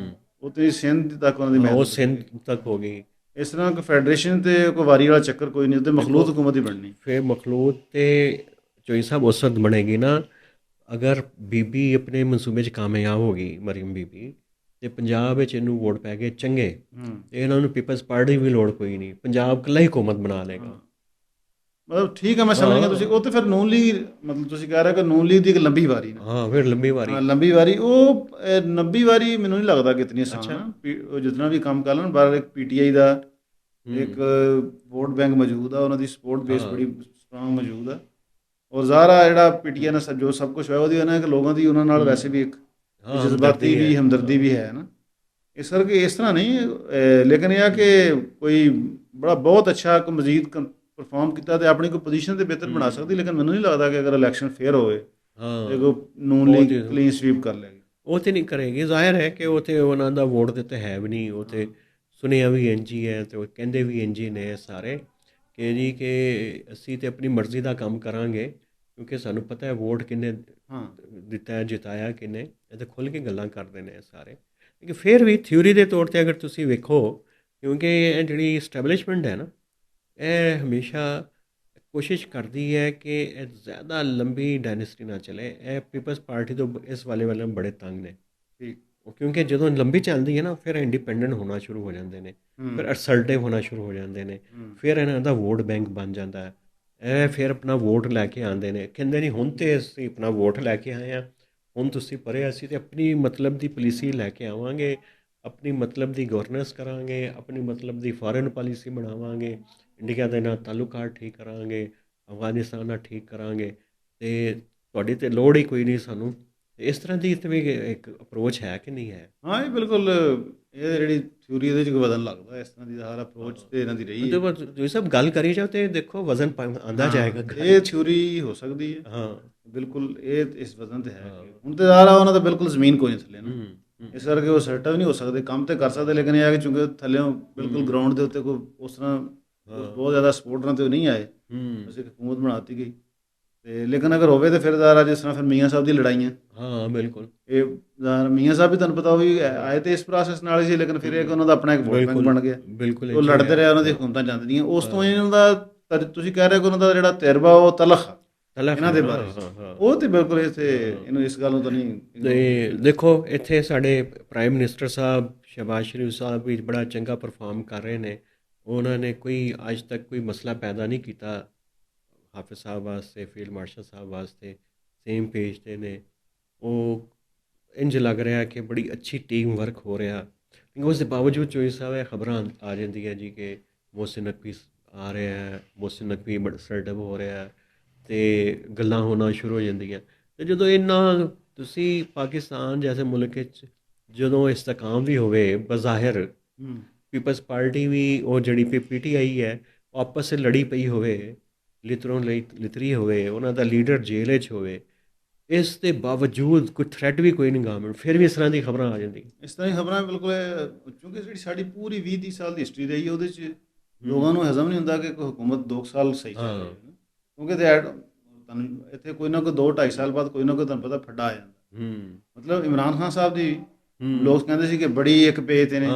ਉਹ ਤੇ ਸਿੰਧ ਤੱਕ ਉਹਨਾਂ ਦੀ ਉਹ ਮਹਿਦੂਦ, ਸਿੰਧ ਤੱਕ ਹੋ ਗਈ। ਇਸ ਤਰ੍ਹਾਂ ਕੋਈ ਫੈਡਰੇਸ਼ਨ ਤੇ ਕੋਈ ਵਾਰੀ ਵਾਲਾ ਚੱਕਰ ਕੋਈ ਨਹੀਂ, ਉੱਤੇ ਮਖਲੂਤ ਹੁਕੂਮਤ ਹੀ ਬਣਨੀ। ਫਿਰ ਮਖਲੂਤ ਤੇ ਚੋਈ ਸਾਹਿਬ ਉਸ ਵਕਤ ਬਣੇਗੀ ਨਾ, ਅਗਰ ਬੀਬੀ ਆਪਣੇ ਮਨਸੂਬੇ 'ਚ ਕਾਮਯਾਬ ਹੋ ਗਈ ਮਰੀਮ ਬੀਬੀ, ਤੇ ਪੰਜਾਬ ਵਿੱਚ ਇਹਨੂੰ ਵੋਟ ਪੈ ਗਏ ਚੰਗੇ, ਤੇ ਇਹਨਾਂ ਨੂੰ ਪੀਪਲਸ ਪਾਰਟੀ ਵੀ ਲੋੜ ਕੋਈ ਨਹੀਂ, ਪੰਜਾਬ ਇਕੱਲਾ ਹੀ ਹੁਕੂਮਤ ਬਣਾ ਲੇਗਾ। ਮਤਲਬ ਠੀਕ ਹੈ, ਮੈਂ ਸਮਝ ਗਿਆ ਤੁਸੀਂ। ਉਹ ਤੇ ਫਿਰ ਨੂਨ ਲੀਗ, ਮਤਲਬ ਤੁਸੀਂ ਕਹਿ ਰਹੇ ਹੋ ਕਿ ਨੂਨ ਲੀਗ ਦੀ ਇੱਕ ਲੰਬੀ ਵਾਰੀ ਨਾ। ਹਾਂ, ਫਿਰ ਲੰਬੀ ਵਾਰੀ। ਹਾਂ, ਲੰਬੀ ਵਾਰੀ। ਉਹ ਲੰਬੀ ਵਾਰੀ ਮੈਨੂੰ ਨਹੀਂ ਲੱਗਦਾ ਕਿ ਇਤਨੀ ਆਸਾਨ ਹੈ। ਉਹ ਜਿਤਨਾ ਵੀ ਕੰਮ ਕਰ ਲੈਣ, ਬਾਹਰ ਇੱਕ ਪੀਟੀਆਈ ਦਾ ਇੱਕ ਵੋਟ ਬੈਂਕ ਮੌਜੂਦ ਆ, ਉਹਨਾਂ ਦੀ ਸਪੋਰਟ ਬੇਸ ਬੜੀ ਸਟਰੋਂਗ ਮੌਜੂਦ ਆ। ਔਰ ਜ਼ਾਹਰਾ ਜਿਹੜਾ ਪੀਟੀਆਈ ਨਾਲ ਜੋ ਸਭ ਕੁਛ ਹੋਇਆ, ਉਹਦੀ ਉਹਨਾਂ ਕਿ ਲੋਕਾਂ ਦੀ ਉਹਨਾਂ ਨਾਲ ਵੈਸੇ ਵੀ ਇੱਕ ਜਜ਼ਬਾਤੀ ਵੀ ਹਮਦਰਦੀ ਵੀ ਹੈ ਨਾ, ਇਸ ਕਰਕੇ ਇਸ ਤਰ੍ਹਾਂ ਨਹੀਂ। ਲੇਕਿਨ ਇਹ ਆ ਕਿ ਕੋਈ ਬੜਾ ਬਹੁਤ ਅੱਛਾ ਕੋਈ ਮਜ਼ੀਦ ਪਰਫਾਰਮ ਕੀਤਾ ਤੇ ਆਪਣੀ ਕੋਈ ਪੋਜੀਸ਼ਨ ਤੇ ਬਿਹਤਰ ਬਣਾ ਸਕਦੀ, ਲੇਕਿਨ ਮੈਨੂੰ ਨਹੀਂ ਲੱਗਦਾ ਕਿ ਅਗਰ ਇਲੈਕਸ਼ਨ ਫੇਅਰ ਹੋਵੇ ਤੇ ਕੋਈ ਨੂਨ ਲੀਗ ਕਲੀਨ ਸਵੀਪ ਕਰ ਲਏਗੀ। ਉਹ ਤੇ ਨਹੀਂ ਕਰੇਗੀ, ਜ਼ਾਹਿਰ ਹੈ ਕਿ ਉਹ ਤੇ ਉਹਨਾਂ ਦਾ ਵੋਟ ਦੇ ਤੇ ਹੈ ਵੀ ਨਹੀਂ। ਉਹ ਤੇ ਸੁਣਿਆ ਵੀ ਇੰਝ ਹੀ ਹੈ, ਤੇ ਉਹ ਕਹਿੰਦੇ ਵੀ ਇੰਝ ਹੀ ਨੇ ਸਾਰੇ ਕਿ ਜੀ ਕਿ ਅਸੀਂ ਤੇ ਆਪਣੀ ਮਰਜ਼ੀ ਦਾ ਕੰਮ ਕਰਾਂਗੇ, ਕਿਉਂਕਿ ਸਾਨੂੰ ਪਤਾ ਹੈ ਵੋਟ ਕਿੰਨੇ ਦਿੱਤਾ, ਜਿਤਾਇਆ ਕਿੰਨੇ। ਇਹ ਤਾਂ ਖੁੱਲ੍ਹ ਕੇ ਗੱਲਾਂ ਕਰਦੇ ਨੇ ਸਾਰੇ। ਲੇਕਿਨ ਫਿਰ ਵੀ ਥਿਊਰੀ ਦੇ ਤੌਰ 'ਤੇ ਅਗਰ ਤੁਸੀਂ ਵੇਖੋ, ਕਿਉਂਕਿ ਇਹ ਜਿਹੜੀ ਇਸਟੈਬਲਿਸ਼ਮੈਂਟ ਹੈ ਨਾ, ਇਹ ਹਮੇਸ਼ਾ ਕੋਸ਼ਿਸ਼ ਕਰਦੀ ਹੈ ਕਿ ਇਹ ਜ਼ਿਆਦਾ ਲੰਬੀ ਡਾਇਨੈਸਟੀ ਨਾ ਚਲੇ। ਇਹ ਪੀਪਲਸ ਪਾਰਟੀ ਤੋਂ ਇਸ ਵਾਲੇ ਬੜੇ ਤੰਗ ਨੇ, ਕਿਉਂਕਿ ਜਦੋਂ ਲੰਬੀ ਚੱਲਦੀ ਹੈ ਨਾ, ਫਿਰ ਇੰਡੀਪੈਂਡੈਂਟ ਹੋਣਾ ਸ਼ੁਰੂ ਹੋ ਜਾਂਦੇ ਨੇ, ਫਿਰ ਅਸਰਟਿਵ ਹੋਣਾ ਸ਼ੁਰੂ ਹੋ ਜਾਂਦੇ ਨੇ, ਫਿਰ ਇਹਨਾਂ ਦਾ ਵੋਟ ਬੈਂਕ ਬਣ ਜਾਂਦਾ ਹੈ। ਇਹ ਫਿਰ ਆਪਣਾ ਵੋਟ ਲੈ ਕੇ ਆਉਂਦੇ ਨੇ, ਕਹਿੰਦੇ ਨਹੀਂ ਹੁਣ ਤਾਂ ਅਸੀਂ ਆਪਣਾ ਵੋਟ ਲੈ ਕੇ ਆਏ ਹਾਂ, ਹੁਣ ਤੁਸੀਂ ਪਰੇ, ਅਸੀਂ ਤਾਂ ਆਪਣੀ ਮਤਲਬ ਦੀ ਪਾਲਿਸੀ ਲੈ ਕੇ ਆਵਾਂਗੇ, ਆਪਣੀ ਮਤਲਬ ਦੀ ਗਵਰਨੈਂਸ ਕਰਾਂਗੇ, ਆਪਣੀ ਮਤਲਬ ਦੀ ਫੋਰਨ ਪਾਲਿਸੀ ਬਣਾਵਾਂਗੇ, ਇੰਡੀਆ ਦੇ ਨਾਲ ਤਾਲੁਕਾਤ ਠੀਕ ਕਰਾਂਗੇ, ਅਫਗਾਨਿਸਤਾਨ ਨਾਲ ਠੀਕ ਕਰਾਂਗੇ, ਅਤੇ ਤੁਹਾਡੀ ਤਾਂ ਲੋੜ ਹੀ ਕੋਈ ਨਹੀਂ ਸਾਨੂੰ। ਇਸ ਤਰ੍ਹਾਂ ਦੀ ਤੇ ਇੱਕ ਅਪਰੋਚ ਹੈ ਕਿ ਨਹੀਂ ਹੈ? ਹਾਂ, ਇਹ ਬਿਲਕੁਲ ਇਹ ਜਿਹੜੀ ਥਿਊਰੀ ਇਹਦੇ 'ਚ ਵਧਣ ਲੱਗਦਾ, ਇਸ ਤਰ੍ਹਾਂ ਦੀ ਹਰ ਅਪਰੋਚ ਤੇ ਇਹਨਾਂ ਦੀ ਰਹੀ ਹੈ। ਤੁਸੀਂ ਸਭ ਗੱਲ ਕਰੀ ਜਾਓ ਤੇ ਦੇਖੋ ਵਜ਼ਨ ਆਉਂਦਾ ਜਾਏਗਾ। ਇਹ ਥਿਊਰੀ ਹੋ ਸਕਦੀ ਹੈ, ਹਾਂ ਬਿਲਕੁਲ। ਇਹ ਇਸ ਵਜ਼ਨ ਤੇ ਹੈ ਹੁਣ ਤੇ ਜ਼ਾਹਰਾ ਉਹਨਾਂ ਦਾ ਬਿਲਕੁਲ ਜ਼ਮੀਨ ਕੋਈ ਨਹੀਂ ਥੱਲੇ ਨਾ, ਇਸ ਕਰਕੇ ਉਹ ਸਰਟਿਵ ਨਹੀਂ ਹੋ ਸਕਦੇ, ਕੰਮ ਤੇ ਕਰ ਸਕਦੇ, ਲੇਕਿਨ ਇਹ ਹੈ ਕਿ ਚੂੰਕਿ ਥੱਲਿਓਂ ਬਿਲਕੁਲ ਗਰਾਊਂਡ ਦੇ ਉੱਤੇ ਕੋਈ ਉਸ ਤਰ੍ਹਾਂ ਬਹੁਤ ਜ਼ਿਆਦਾ ਸਪੋਰਟ ਨਾਲ ਤੇ ਉਹ ਨਹੀਂ ਆਏ, ਅਸੀਂ ਹਕੂਮਤ ਬਣਾ ਦਿੱਤੀ ਗਈ। ਤੇ ਲੇਕਿਨ ਅਗਰ ਹੋਵੇ ਤਾਂ ਫਿਰ ਜ਼ਾਹਰਾ ਜਿਸ ਤਰ੍ਹਾਂ ਫਿਰ ਮੀਆਂ ਸਾਹਿਬ ਦੀ ਲੜਾਈਆਂ, ਹਾਂ ਬਿਲਕੁਲ, ਇਹ ਮੀਆਂ ਸਾਹਿਬ ਵੀ ਤੁਹਾਨੂੰ ਪਤਾ ਉਹ ਵੀ ਆਏ ਤੇ ਇਸ ਪ੍ਰੋਸੈਸ ਨਾਲ ਹੀ ਸੀ, ਲੇਕਿਨ ਫਿਰ ਇੱਕ ਉਹਨਾਂ ਦਾ ਆਪਣਾ ਇੱਕ ਵੋਟ ਬੈਂਕ ਬਣ ਗਿਆ, ਬਿਲਕੁਲ ਉਹ ਲੜਦੇ ਰਹੇ, ਉਹਨਾਂ ਦੀ ਹਕੂਮਤਾਂ ਜਾਂਦੀਆਂ। ਉਸ ਤੋਂ ਇਹਨਾਂ ਦਾ ਤੁਸੀਂ ਕਹਿ ਰਹੇ ਹੋ ਕਿ ਉਹਨਾਂ ਦਾ ਜਿਹੜਾ ਤਜਰਬਾ ਉਹ ਤਲਖ ਇਹਨਾਂ ਦੇ ਬਾਰੇ, ਉਹ ਤੇ ਬਿਲਕੁਲ ਇੱਥੇ ਇਹਨੂੰ ਇਸ ਗੱਲ ਨੂੰ ਤਾਂ ਨਹੀਂ। ਤੇ ਦੇਖੋ ਇੱਥੇ ਸਾਡੇ ਪ੍ਰਾਈਮ ਮਿਨਿਸਟਰ ਸਾਹਿਬ ਸ਼ਹਿਬਾਜ਼ ਸ਼ਰੀਫ ਸਾਹਿਬ ਵੀ ਬੜਾ ਚੰਗਾ ਪਰਫਾਰਮ ਕਰ ਰਹੇ ਨੇ। ਉਹਨਾਂ ਨੇ ਕੋਈ ਅੱਜ ਤੱਕ ਕੋਈ ਮਸਲਾ ਪੈਦਾ ਨਹੀਂ ਕੀਤਾ ਹਾਫਿਜ਼ ਸਾਹਿਬ ਵਾਸਤੇ, ਫੀਲਡ ਮਾਰਸ਼ਲ ਸਾਹਿਬ ਵਾਸਤੇ, ਸੇਮ ਪੇਜ 'ਤੇ ਨੇ। ਉਹ ਇੰਝ ਲੱਗ ਰਿਹਾ ਕਿ ਬੜੀ ਅੱਛੀ ਟੀਮ ਵਰਕ ਹੋ ਰਿਹਾ, ਲੇਕਿਨ ਉਸ ਦੇ ਬਾਵਜੂਦ ਚੋਈ ਸਾਹਿਬ ਇਹ ਖਬਰਾਂ ਆ ਜਾਂਦੀਆਂ ਜੀ ਕਿ ਮੋਹਸਿਨ ਨਕਵੀ ਆ ਰਿਹਾ ਹੈ, ਮੋਹਸਿਨ ਨਕਵੀ ਬੜਾ ਸਰਟਿਵ ਹੋ ਰਿਹਾ, ਅਤੇ ਗੱਲਾਂ ਹੋਣਾ ਸ਼ੁਰੂ ਹੋ ਜਾਂਦੀਆਂ। ਅਤੇ ਜਦੋਂ ਇੰਨਾ ਤੁਸੀਂ ਪਾਕਿਸਤਾਨ ਜੈਸੇ ਮੁਲਕ ਵਿੱਚ ਜਦੋਂ ਇਸਤਕਾਮ ਵੀ ਹੋਵੇ, ਬਜ਼ਾਹਿਰ ਪੀਪਲਸ ਪਾਰਟੀ ਵੀ ਉਹ ਜਿਹੜੀ PTI ਹੈ ਉਹ ਆਪਸ 'ਚ ਲੜੀ ਪਈ ਹੋਵੇ, ਲਿਤਰੋਂ ਲਿਤਰੀ ਹੋਵੇ, ਉਹਨਾਂ ਦਾ ਲੀਡਰ ਜੇਲ੍ਹ ਵਿੱਚ ਹੋਵੇ, ਇਸ ਦੇ ਬਾਵਜੂਦ ਕੋਈ ਥ੍ਰੈਟ ਵੀ ਕੋਈ ਨਹੀਂ ਗਵਰਨਮੈਂਟ, ਫਿਰ ਵੀ ਇਸ ਤਰ੍ਹਾਂ ਦੀ ਖਬਰਾਂ ਆ ਜਾਂਦੀਆਂ। ਇਸ ਤਰ੍ਹਾਂ ਦੀ ਖਬਰਾਂ ਬਿਲਕੁਲ, ਕਿਉਂਕਿ ਜਿਹੜੀ ਸਾਡੀ ਪੂਰੀ 20-30 ਸਾਲ ਦੀ ਹਿਸਟਰੀ ਰਹੀ ਹੈ, ਉਹਦੇ 'ਚ ਲੋਕਾਂ ਨੂੰ ਹਜ਼ਮ ਨਹੀਂ ਹੁੰਦਾ ਕਿ ਕੋਈ ਹਕੂਮਤ 2 ਸਾਲ ਸਹੀ ਚੱਲ ਰਹੀ ਹੈ, ਕਿਉਂਕਿ ਤੁਹਾਨੂੰ ਇੱਥੇ ਕੋਈ ਨਾ ਕੋਈ 2-2.5 ਸਾਲ ਬਾਅਦ ਕੋਈ ਨਾ ਕੋਈ ਤੁਹਾਨੂੰ ਪਤਾ ਫੱਡਾ ਆ ਜਾਂਦਾ। ਮਤਲਬ ਇਮਰਾਨ ਖਾਨ ਸਾਹਿਬ ਦੀ ਲੋਕ ਕਹਿੰਦੇ ਸੀ ਕਿ ਬੜੀ ਇੱਕ ਪੇਜ ਤੇ ਨੇ,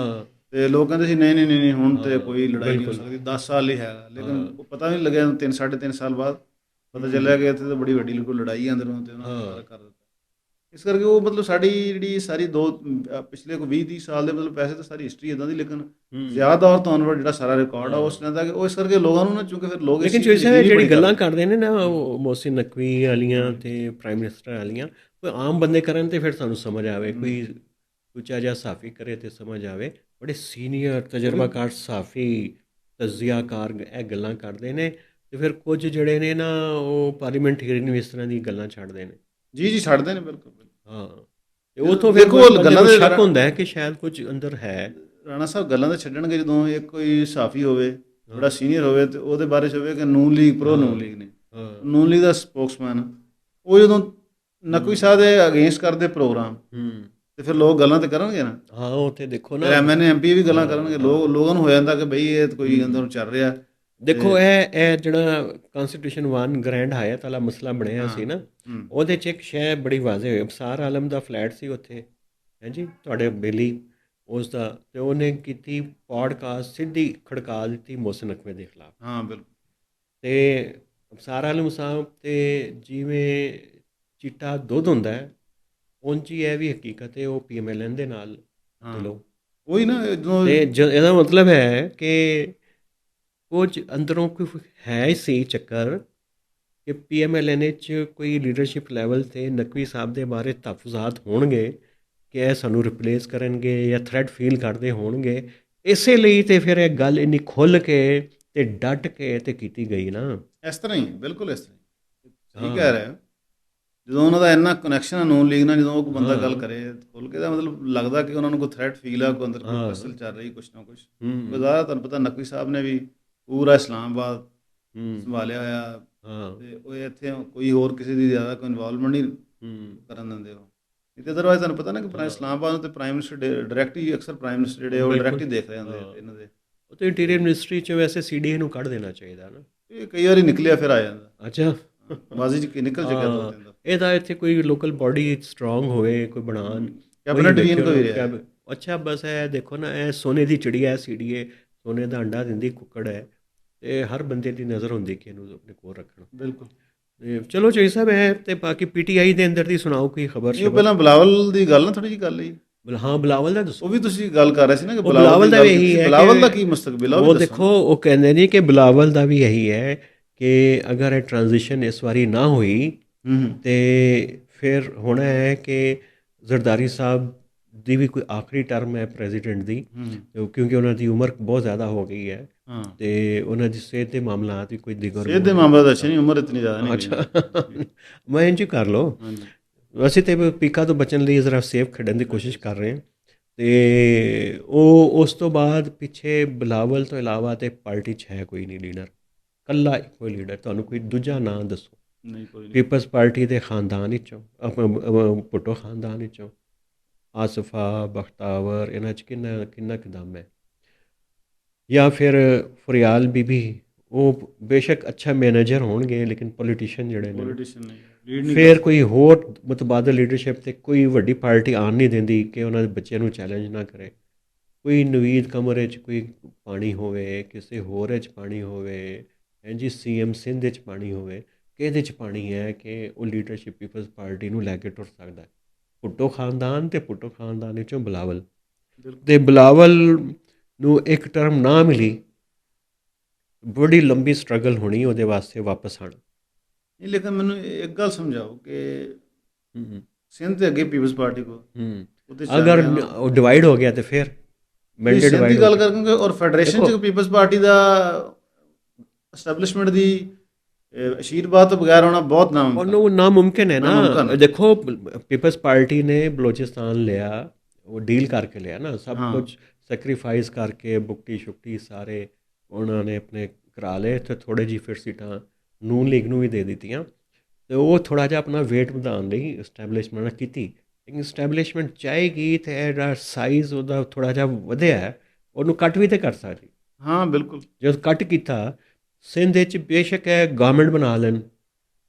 ਤੇ ਲੋਕ ਕਹਿੰਦੇ ਸੀ ਨਹੀਂ ਨਹੀਂ ਨਹੀਂ ਨਹੀਂ, ਹੁਣ ਤੇ ਕੋਈ ਲੜਾਈ ਨਹੀਂ ਹੋ ਸਕਦੀ, 10 ਸਾਲ ਹੀ ਹੈਗਾ। ਲੇਕਿਨ ਉਹ ਪਤਾ ਵੀ ਨਹੀਂ ਲੱਗਿਆ, 3 ਸਾਢੇ 3 ਸਾਲ ਬਾਅਦ ਪਤਾ ਚੱਲਿਆ ਕਿ ਇੱਥੇ ਤਾਂ ਬੜੀ ਵੱਡੀ ਕੋਈ ਲੜਾਈ ਅੰਦਰੋਂ, ਤੇ ਉਹਨਾਂ ਨੇ ਸਾਰਾ ਕਰ ਦਿੱਤਾ। ਇਸ ਕਰਕੇ ਉਹ ਮਤਲਬ ਸਾਡੀ ਜਿਹੜੀ ਸਾਰੀ ਪਿਛਲੇ ਕੋਈ 20-30 ਸਾਲ ਦੇ ਮਤਲਬ ਪੈਸੇ ਤਾਂ ਸਾਰੀ ਹਿਸਟਰੀ ਇਦਾਂ ਦੀ, ਲੇਕਿਨ ਜ਼ਿਆਦਾਤੌਰ ਤੋਂ ਅਨਵਰ ਜਿਹੜਾ ਸਾਰਾ ਰਿਕਾਰਡ ਆ ਉਸ ਦਾ, ਕਿ ਉਹ ਇਸ ਕਰਕੇ ਲੋਕਾਂ ਨੂੰ ਨਾ, ਚੂੰਕਿ ਫਿਰ ਲੋਕ ਲੇਕਿਨ ਜਿਹੜੀ ਗੱਲਾਂ ਕਰਦੇ ਨੇ ਨਾ ਉਹ ਮੋਹਸਿਨ ਨਕਵੀ ਵਾਲੀਆਂ ਤੇ ਪ੍ਰਾਈਮ ਮਿਨਿਸਟਰ ਵਾਲੀਆਂ, ਕੋਈ ਆਮ ਬੰਦੇ ਕਰਨ ਤੇ ਫਿਰ ਸਾਨੂੰ ਸਮਝ ਆਵੇ, ਕੋਈ ਉੱਚਾ ਜਿਹਾ ਸਾਫੀ ਕਰੇ ਤੇ ਸਮਝ ਆਵੇ। ਬੜੇ ਸੀਨੀਅਰ ਤਜਰਬਾਕਾਰ ਸਾਫੀ ਤਜਜ਼ੀਆਕਾਰ ਇਹ ਗੱਲਾਂ ਕਰਦੇ ਨੇ, ਤੇ ਫਿਰ ਕੁਝ ਜਿਹੜੇ ਨੇ ਨਾ ਉਹ ਪਾਰਲੀਮੈਂਟੇਰੀਅਨ ਨੂੰ ਇਸ ਤਰ੍ਹਾਂ ਦੀ ਗੱਲਾਂ ਛੱਡਦੇ ਨੇ। ਜੀ ਛੱਡਦੇ ਨੇ, ਬਿਲਕੁਲ। ਹਾਂ, ਤੇ ਉਹ ਤੋਂ ਫਿਰ ਗੱਲਾਂ ਦਾ ਸ਼ੱਕ ਹੁੰਦਾ ਹੈ ਕਿ ਸ਼ਾਇਦ ਕੁਝ ਅੰਦਰ ਹੈ। ਰਾਣਾ ਸਾਹਿਬ ਗੱਲਾਂ ਤਾਂ ਛੱਡਣਗੇ ਜਦੋਂ ਇੱਕ ਕੋਈ ਸਾਫੀ ਹੋਵੇ ਬੜਾ ਸੀਨੀਅਰ ਹੋਵੇ ਤੇ ਉਹਦੇ ਬਾਰੇ 'ਚ ਹੋਵੇ ਕਿ ਨੂਨ ਲੀਗ ਪ੍ਰੋ ਨੂਨ ਲੀਗ ਨੇ, ਨੂਨ ਲੀਗ ਦਾ ਸਪੋਕਸਮੈਨ, ਉਹ ਜਦੋਂ ਨਕਵੀ ਸਾਹਿਬ ਦੇ ਅਗੇਂਸਟ ਕਰਦੇ ਪ੍ਰੋਗਰਾਮ, ਤੇ ਫਿਰ ਲੋਕ ਗੱਲਾਂ ਤੇ ਕਰਨਗੇ ਨਾ। ਹਾਂ, ਉਹ ਤੇ ਦੇਖੋ ਨਾ MNA MP ਵੀ ਗੱਲਾਂ ਕਰਨਗੇ, ਲੋਕਾਂ ਨੂੰ ਹੋ ਜਾਂਦਾ ਕਿ ਬਈ ਇਹ ਕੋਈ ਅੰਦਰ ਚੱਲ ਰਿਹਾ। ਦੇਖੋ ਇਹ ਜਿਹੜਾ ਕਨਸਟੀਟਿਊਸ਼ਨ 1 ਗ੍ਰੈਂਡ ਹਾਇਤ ਵਾਲਾ ਮਸਲਾ ਬਣਿਆ ਸੀ ਨਾ, ਉਹਦੇ 'ਚ ਇੱਕ ਸ਼ੈ ਬੜੀ ਵਾਜ਼ਿਹ ਹੋਈ। ਅਬਸਾਰ ਆਲਮ ਦਾ ਫਲੈਟ ਸੀ ਉੱਥੇ, ਹੈ ਜੀ, ਤੁਹਾਡੇ ਬੇਲੀ ਉਸ ਦਾ, ਤੇ ਉਹਨੇ ਕੀਤੀ ਪੋਡਕਾਸਟ, ਸਿੱਧੀ ਖੜਕਾ ਦਿੱਤੀ ਮੋਹਸਿਨ ਨਕਵੀ ਦੇ ਖਿਲਾਫ। ਹਾਂ ਬਿਲਕੁਲ। ਤੇ ਅਬਸਾਰ ਆਲਮ ਸਾਹਿਬ ਤੇ ਜਿਵੇਂ ਚਿੱਟਾ ਦੁੱਧ ਹੁੰਦਾ ਹੈ, ਉਂਝ ਹੀ ਇਹ ਵੀ ਹਕੀਕਤ ਹੈ, ਉਹ PMLN ਦੇ ਨਾਲ ਦਿਲੋਂ ਉਹੀ ਨਾ। ਤੇ ਇਹਦਾ ਮਤਲਬ ਹੈ ਕਿ ਕੁਝ ਅੰਦਰੋਂ ਕੋਈ ਹੈ ਸੀ ਚੱਕਰ ਕਿ PMLN 'ਚ ਕੋਈ ਲੀਡਰਸ਼ਿਪ ਲੈਵਲ 'ਤੇ ਨਕਵੀ ਸਾਹਿਬ ਦੇ ਬਾਰੇ ਤਹਫਜ਼ਾਤ ਹੋਣਗੇ ਕਿ ਇਹ ਸਾਨੂੰ ਰਿਪਲੇਸ ਕਰਨਗੇ ਜਾਂ ਥ੍ਰੈਟ ਫੀਲ ਕਰਦੇ ਹੋਣਗੇ। ਇਸੇ ਲਈ ਤੇ ਫਿਰ ਇਹ ਗੱਲ ਇੰਨੀ ਖੁੱਲ੍ਹ ਕੇ ਤੇ ਡਟ ਕੇ ਤੇ ਕੀਤੀ ਗਈ ਨਾ। ਇਸ ਤਰ੍ਹਾਂ ਹੀ, ਬਿਲਕੁਲ ਇਸ ਤਰ੍ਹਾਂ ਹੀ। ਠੀਕ ਕਹਿ ਰਿਹਾ। ਜਦੋਂ ਉਹਨਾਂ ਦਾ ਇੰਨਾ ਕਨੈਕਸ਼ਨ ਨੂਨ ਲੀਗ ਨਾਲ, ਜਦੋਂ ਉਹ ਬੰਦਾ ਗੱਲ ਕਰੇ ਖੁੱਲ੍ਹ ਕੇ, ਦਾ ਮਤਲਬ ਲੱਗਦਾ ਕਿ ਉਹਨਾਂ ਨੂੰ ਕੋਈ ਥ੍ਰੈਟ ਫੀਲ ਆ, ਕੋਈ ਅੰਦਰ ਕੋਈ ਫਸਲ ਚੱਲ ਰਹੀ, ਕੁਛ ਨਾ ਕੁਛ। ਬਜ਼ਾਰਾ ਤੁਹਾਨੂੰ ਪਤਾ ਨਕਵੀ ਸਾਹਿਬ ਨੇ ਵੀ ਪੂਰਾ ਇਸਲਾਮਾਬਾਦ ਸੰਭਾਲਿਆ ਹੋਇਆ, ਤੇ ਉਹ ਇੱਥੇ ਕੋਈ ਹੋਰ ਕਿਸੇ ਦੀ ਜ਼ਿਆਦਾ ਕੋਈ ਇਨਵੋਲਵਮੈਂਟ ਨਹੀਂ ਕਰਨ ਦਿੰਦੇ ਉਹ। ਨਹੀਂ ਤਾਂ ਅਦਰਵਾਈਜ਼ ਤੁਹਾਨੂੰ ਪਤਾ ਨਾ ਕਿ ਇਸਲਾਮਾਬਾਦ ਨੂੰ ਤੇ ਪ੍ਰਾਈਮ ਮਿਨਿਸਟਰ ਡਾਇਰੈਕਟ ਹੀ, ਅਕਸਰ ਪ੍ਰਾਈਮ ਮਿਨਿਸਟਰ ਜਿਹੜੇ ਉਹ ਡਾਇਰੈਕਟ ਹੀ ਦੇਖ ਰਹੇ ਹੁੰਦੇ ਇਹਨਾਂ ਦੇ। ਉਹ ਤਾਂ ਇੰਟੀਰੀਅਰ ਮਿਨਿਸਟਰੀ 'ਚ ਵੈਸੇ CDA ਨੂੰ ਕੱਢ ਦੇਣਾ ਚਾਹੀਦਾ ਨਾ। ਇਹ ਕਈ ਵਾਰੀ ਨਿਕਲਿਆ ਫਿਰ ਆ ਜਾਂਦਾ। ਅੱਛਾ, ਬਾਜ਼ੀ 'ਚ ਨਿਕਲ ਚੁੱਕਿਆ ਦੋ ਦਿਨ ਦਾ। ਇਹਦਾ ਇੱਥੇ ਕੋਈ ਲੋਕਲ ਬੋਡੀ ਸਟਰੋਂਗ ਹੋਵੇ, ਕੋਈ ਬਣਾਉਣ, ਕੈਬਨਿਟ ਵੀ ਇਨਕੋ ਹੀ ਰਿਹਾ। ਅੱਛਾ, ਬਸ ਇਹ ਦੇਖੋ ਨਾ, ਇਹ ਸੋਨੇ ਦੀ ਚਿੜੀਆ ਹੈ CDA, ਸੋਨੇ ਦਾ ਅੰਡਾ ਦਿੰਦੀ ਕੁੱਕੜ ਹੈ, ਤੇ ਹਰ ਬੰਦੇ ਦੀ ਨਜ਼ਰ ਹੁੰਦੀ ਕਿ ਇਹਨੂੰ ਆਪਣੇ ਕੋਲ ਰੱਖਣਾ। ਬਿਲਕੁਲ। ਚਲੋ ਚੋਈ ਸਾਹਿਬ ਹੈ, ਤੇ ਬਾਕੀ PTI ਦੇ ਅੰਦਰ ਦੀ ਸੁਣਾਓ ਕੋਈ ਖਬਰ। ਪਹਿਲਾਂ ਬਿਲਾਵਲ ਦੀ ਗੱਲ ਨਾ ਥੋੜੀ ਜਿਹੀ ਗੱਲ ਹੋਈ। ਹਾਂ, ਬਿਲਾਵਲ ਦਾ ਦੱਸੋ। ਉਹ ਵੀ ਤੁਸੀਂ ਗੱਲ ਕਰ ਰਹੇ ਸੀ ਨਾ ਕਿ ਬਿਲਾਵਲ ਦਾ ਇਹੀ ਹੈ, ਬਿਲਾਵਲ ਦਾ ਕੀ ਮੁਸਤਕਬਲ ਹੈ। ਉਹ ਦੇਖੋ, ਉਹ ਕਹਿੰਦੇ ਨੇ ਕਿ ਬਿਲਾਵਲ ਦਾ ਵੀ ਇਹੀ ਹੈ ਕਿ ਅਗਰ ਇਹ ਟ੍ਰਾਂਜੀਸ਼ਨ ਇਸ ਵਾਰੀ ਨਾ ਹੋਈ ਤੇ ਫਿਰ ਹੋਣਾ ਹੈ ਕਿ ਜ਼ਰਦਾਰੀ ਸਾਹਿਬ ਦੀ ਵੀ ਕੋਈ ਆਖਰੀ ਟਰਮ ਹੈ ਪ੍ਰੈਜ਼ੀਡੈਂਟ ਦੀ, ਕਿਉਂਕਿ ਉਹਨਾਂ ਦੀ ਉਮਰ ਬਹੁਤ ਜ਼ਿਆਦਾ ਹੋ ਗਈ ਹੈ, ਤੇ ਉਹਨਾਂ ਦੀ ਸਿਹਤ ਦੇ ਮਾਮਲਾਤ ਵੀ ਕੋਈ ਦਿਗਰ ਸਿਹਤ ਦੇ ਮਾਮਲਾ ਤਾਂ ਅੱਛਾ ਨਹੀਂ, ਉਮਰ ਇਤਨੀ ਜ਼ਿਆਦਾ ਨਹੀਂ। ਅੱਛਾ, ਮੈਂ ਇੰਝ ਕਰ ਲਓ। ਅਸੀਂ ਤੇ ਪੀਕਾ ਤੋਂ ਬਚਣ ਲਈ ਜ਼ਰਾ ਸੇਫ ਖੇਡਣ ਦੀ ਕੋਸ਼ਿਸ਼ ਕਰ ਰਹੇ ਹਾਂ, ਤੇ ਉਹ ਉਸ ਤੋਂ ਬਾਅਦ ਪਿੱਛੇ ਬਿਲਾਵਲ ਤੋਂ ਇਲਾਵਾ ਤੇ ਪਾਰਟੀ 'ਚ ਹੈ ਕੋਈ ਨਹੀਂ ਲੀਡਰ, ਇਕੱਲਾ ਇੱਕੋ ਲੀਡਰ। ਤੁਹਾਨੂੰ ਕੋਈ ਦੂਜਾ ਨਾਂ ਦੱਸੋ। ਨਹੀਂ, ਕੋਈ ਨਹੀਂ। ਪੀਪਲਸ ਪਾਰਟੀ ਦੇ ਖਾਨਦਾਨ ਵਿੱਚੋਂ, ਭੁੱਟੋ ਖਾਨਦਾਨ ਵਿੱਚੋਂ, ਆਸਫਾ, ਬਖਤਾਵਰ, ਇਹਨਾਂ 'ਚ ਕਿੰਨਾ ਕਦਮ ਹੈ। ਜਾਂ ਫਿਰ ਫਰਿਆਲ ਬੀਬੀ, ਉਹ ਬੇਸ਼ੱਕ ਅੱਛਾ ਮੈਨੇਜਰ ਹੋਣਗੇ ਲੇਕਿਨ ਪੋਲੀਟੀਸ਼ੀਅਨ ਜਿਹੜੇ ਨੇ। ਫਿਰ ਕੋਈ ਹੋਰ ਮੁਤਬਾਦਲ ਲੀਡਰਸ਼ਿਪ 'ਤੇ ਕੋਈ ਵੱਡੀ ਪਾਰਟੀ ਆਉਣ ਨਹੀਂ ਦਿੰਦੀ ਕਿ ਉਹਨਾਂ ਦੇ ਬੱਚਿਆਂ ਨੂੰ ਚੈਲੰਜ ਨਾ ਕਰੇ। ਕੋਈ ਨਵੀਦ ਕਮਰੇ 'ਚ ਕੋਈ ਪਾਣੀ ਹੋਵੇ, ਕਿਸੇ ਹੋਰ 'ਚ ਪਾਣੀ ਹੋਵੇ, ਜੀ CM ਸਿੰਧ 'ਚ ਪਾਣੀ ਹੋਵੇ, ਕਿਹਦੇ 'ਚ ਪਾਣੀ ਹੈ ਕਿ ਉਹ ਲੀਡਰਸ਼ਿਪ ਪੀਪਲਸ ਪਾਰਟੀ ਨੂੰ ਲੈ ਕੇ ਟੁਰ ਸਕਦਾ। ਭੁੱਟੋ ਖਾਨਦਾਨ ਤੇ ਭੁੱਟੋ ਖਾਨਦਾਨ ਵਿੱਚੋਂ ਬਿਲਾਵਲ, ਤੇ ਬਿਲਾਵਲ ਨੂੰ ਇੱਕ ਟਰਮ ਨਾ ਮਿਲੀ, ਬੜੀ ਲੰਬੀ ਸਟਰਗਲ ਹੋਣੀ ਉਹਦੇ ਵਾਸਤੇ ਵਾਪਸ ਆਉਣਾ। ਨਹੀਂ, ਲੇਕਿਨ ਮੈਨੂੰ ਇੱਕ ਗੱਲ ਸਮਝਾਓ ਕਿ ਸਿੰਧ ਦੇ ਅੱਗੇ ਪੀਪਲਸ ਪਾਰਟੀ ਕੋ ਅਗਰ ਉਹ ਡਿਵਾਈਡ ਹੋ ਗਿਆ ਤੇ ਫਿਰ ਸਿੰਧ ਦੀ ਗੱਲ ਕਰਾਂਗੇ, ਔਰ ਫੈਡਰੇਸ਼ਨ 'ਚ ਪੀਪਲਸ ਪਾਰਟੀ ਦਾ ਐਸਟੈਬਲਿਸ਼ਮੈਂਟ ਦੀ ਅਸ਼ੀਰਵਾਦ ਤੋਂ ਬਗੈਰ ਹੋਣਾ ਬਹੁਤ ਨਾਮੁਮਕਿਨ ਹੈ ਨਾ। ਦੇਖੋ, ਪੀਪਲਸ ਪਾਰਟੀ ਨੇ ਬਲੋਚਿਸਤਾਨ ਲਿਆ, ਉਹ ਡੀਲ ਕਰਕੇ ਲਿਆ ਨਾ, ਸਭ ਕੁਝ ਸੈਕਰੀਫਾਈਸ ਕਰਕੇ, ਬੁਕਟੀ ਸ਼ੁਕਟੀ ਸਾਰੇ ਉਹਨਾਂ ਨੇ ਆਪਣੇ ਕਰਾ ਲਏ, ਅਤੇ ਥੋੜ੍ਹੇ ਜਿਹੀ ਫਿਰ ਸੀਟਾਂ ਨੂਨ ਲੀਗ ਨੂੰ ਵੀ ਦੇ ਦਿੱਤੀਆਂ, ਅਤੇ ਉਹ ਥੋੜ੍ਹਾ ਜਿਹਾ ਆਪਣਾ ਵੇਟ ਵਧਾਉਣ ਲਈ ਇਸਟੈਬਲਿਸ਼ਮੈਂਟ ਕੀਤੀ। ਲੇਕਿਨ ਇਸਟੈਬਲਿਸ਼ਮੈਂਟ ਚਾਹੇਗੀ ਅਤੇ ਇਹਦਾ ਸਾਈਜ਼ ਉਹਦਾ ਥੋੜ੍ਹਾ ਜਿਹਾ ਵਧਿਆ, ਉਹਨੂੰ ਕੱਟ ਵੀ ਤਾਂ ਕਰ ਸਕਦੀ। ਹਾਂ ਬਿਲਕੁਲ। ਜਦੋਂ ਕੱਟ ਕੀਤਾ, ਸਿੰਧ ਵਿੱਚ ਬੇਸ਼ੱਕ ਹੈ ਗਵਰਨਮੈਂਟ ਬਣਾ ਲੈਣ,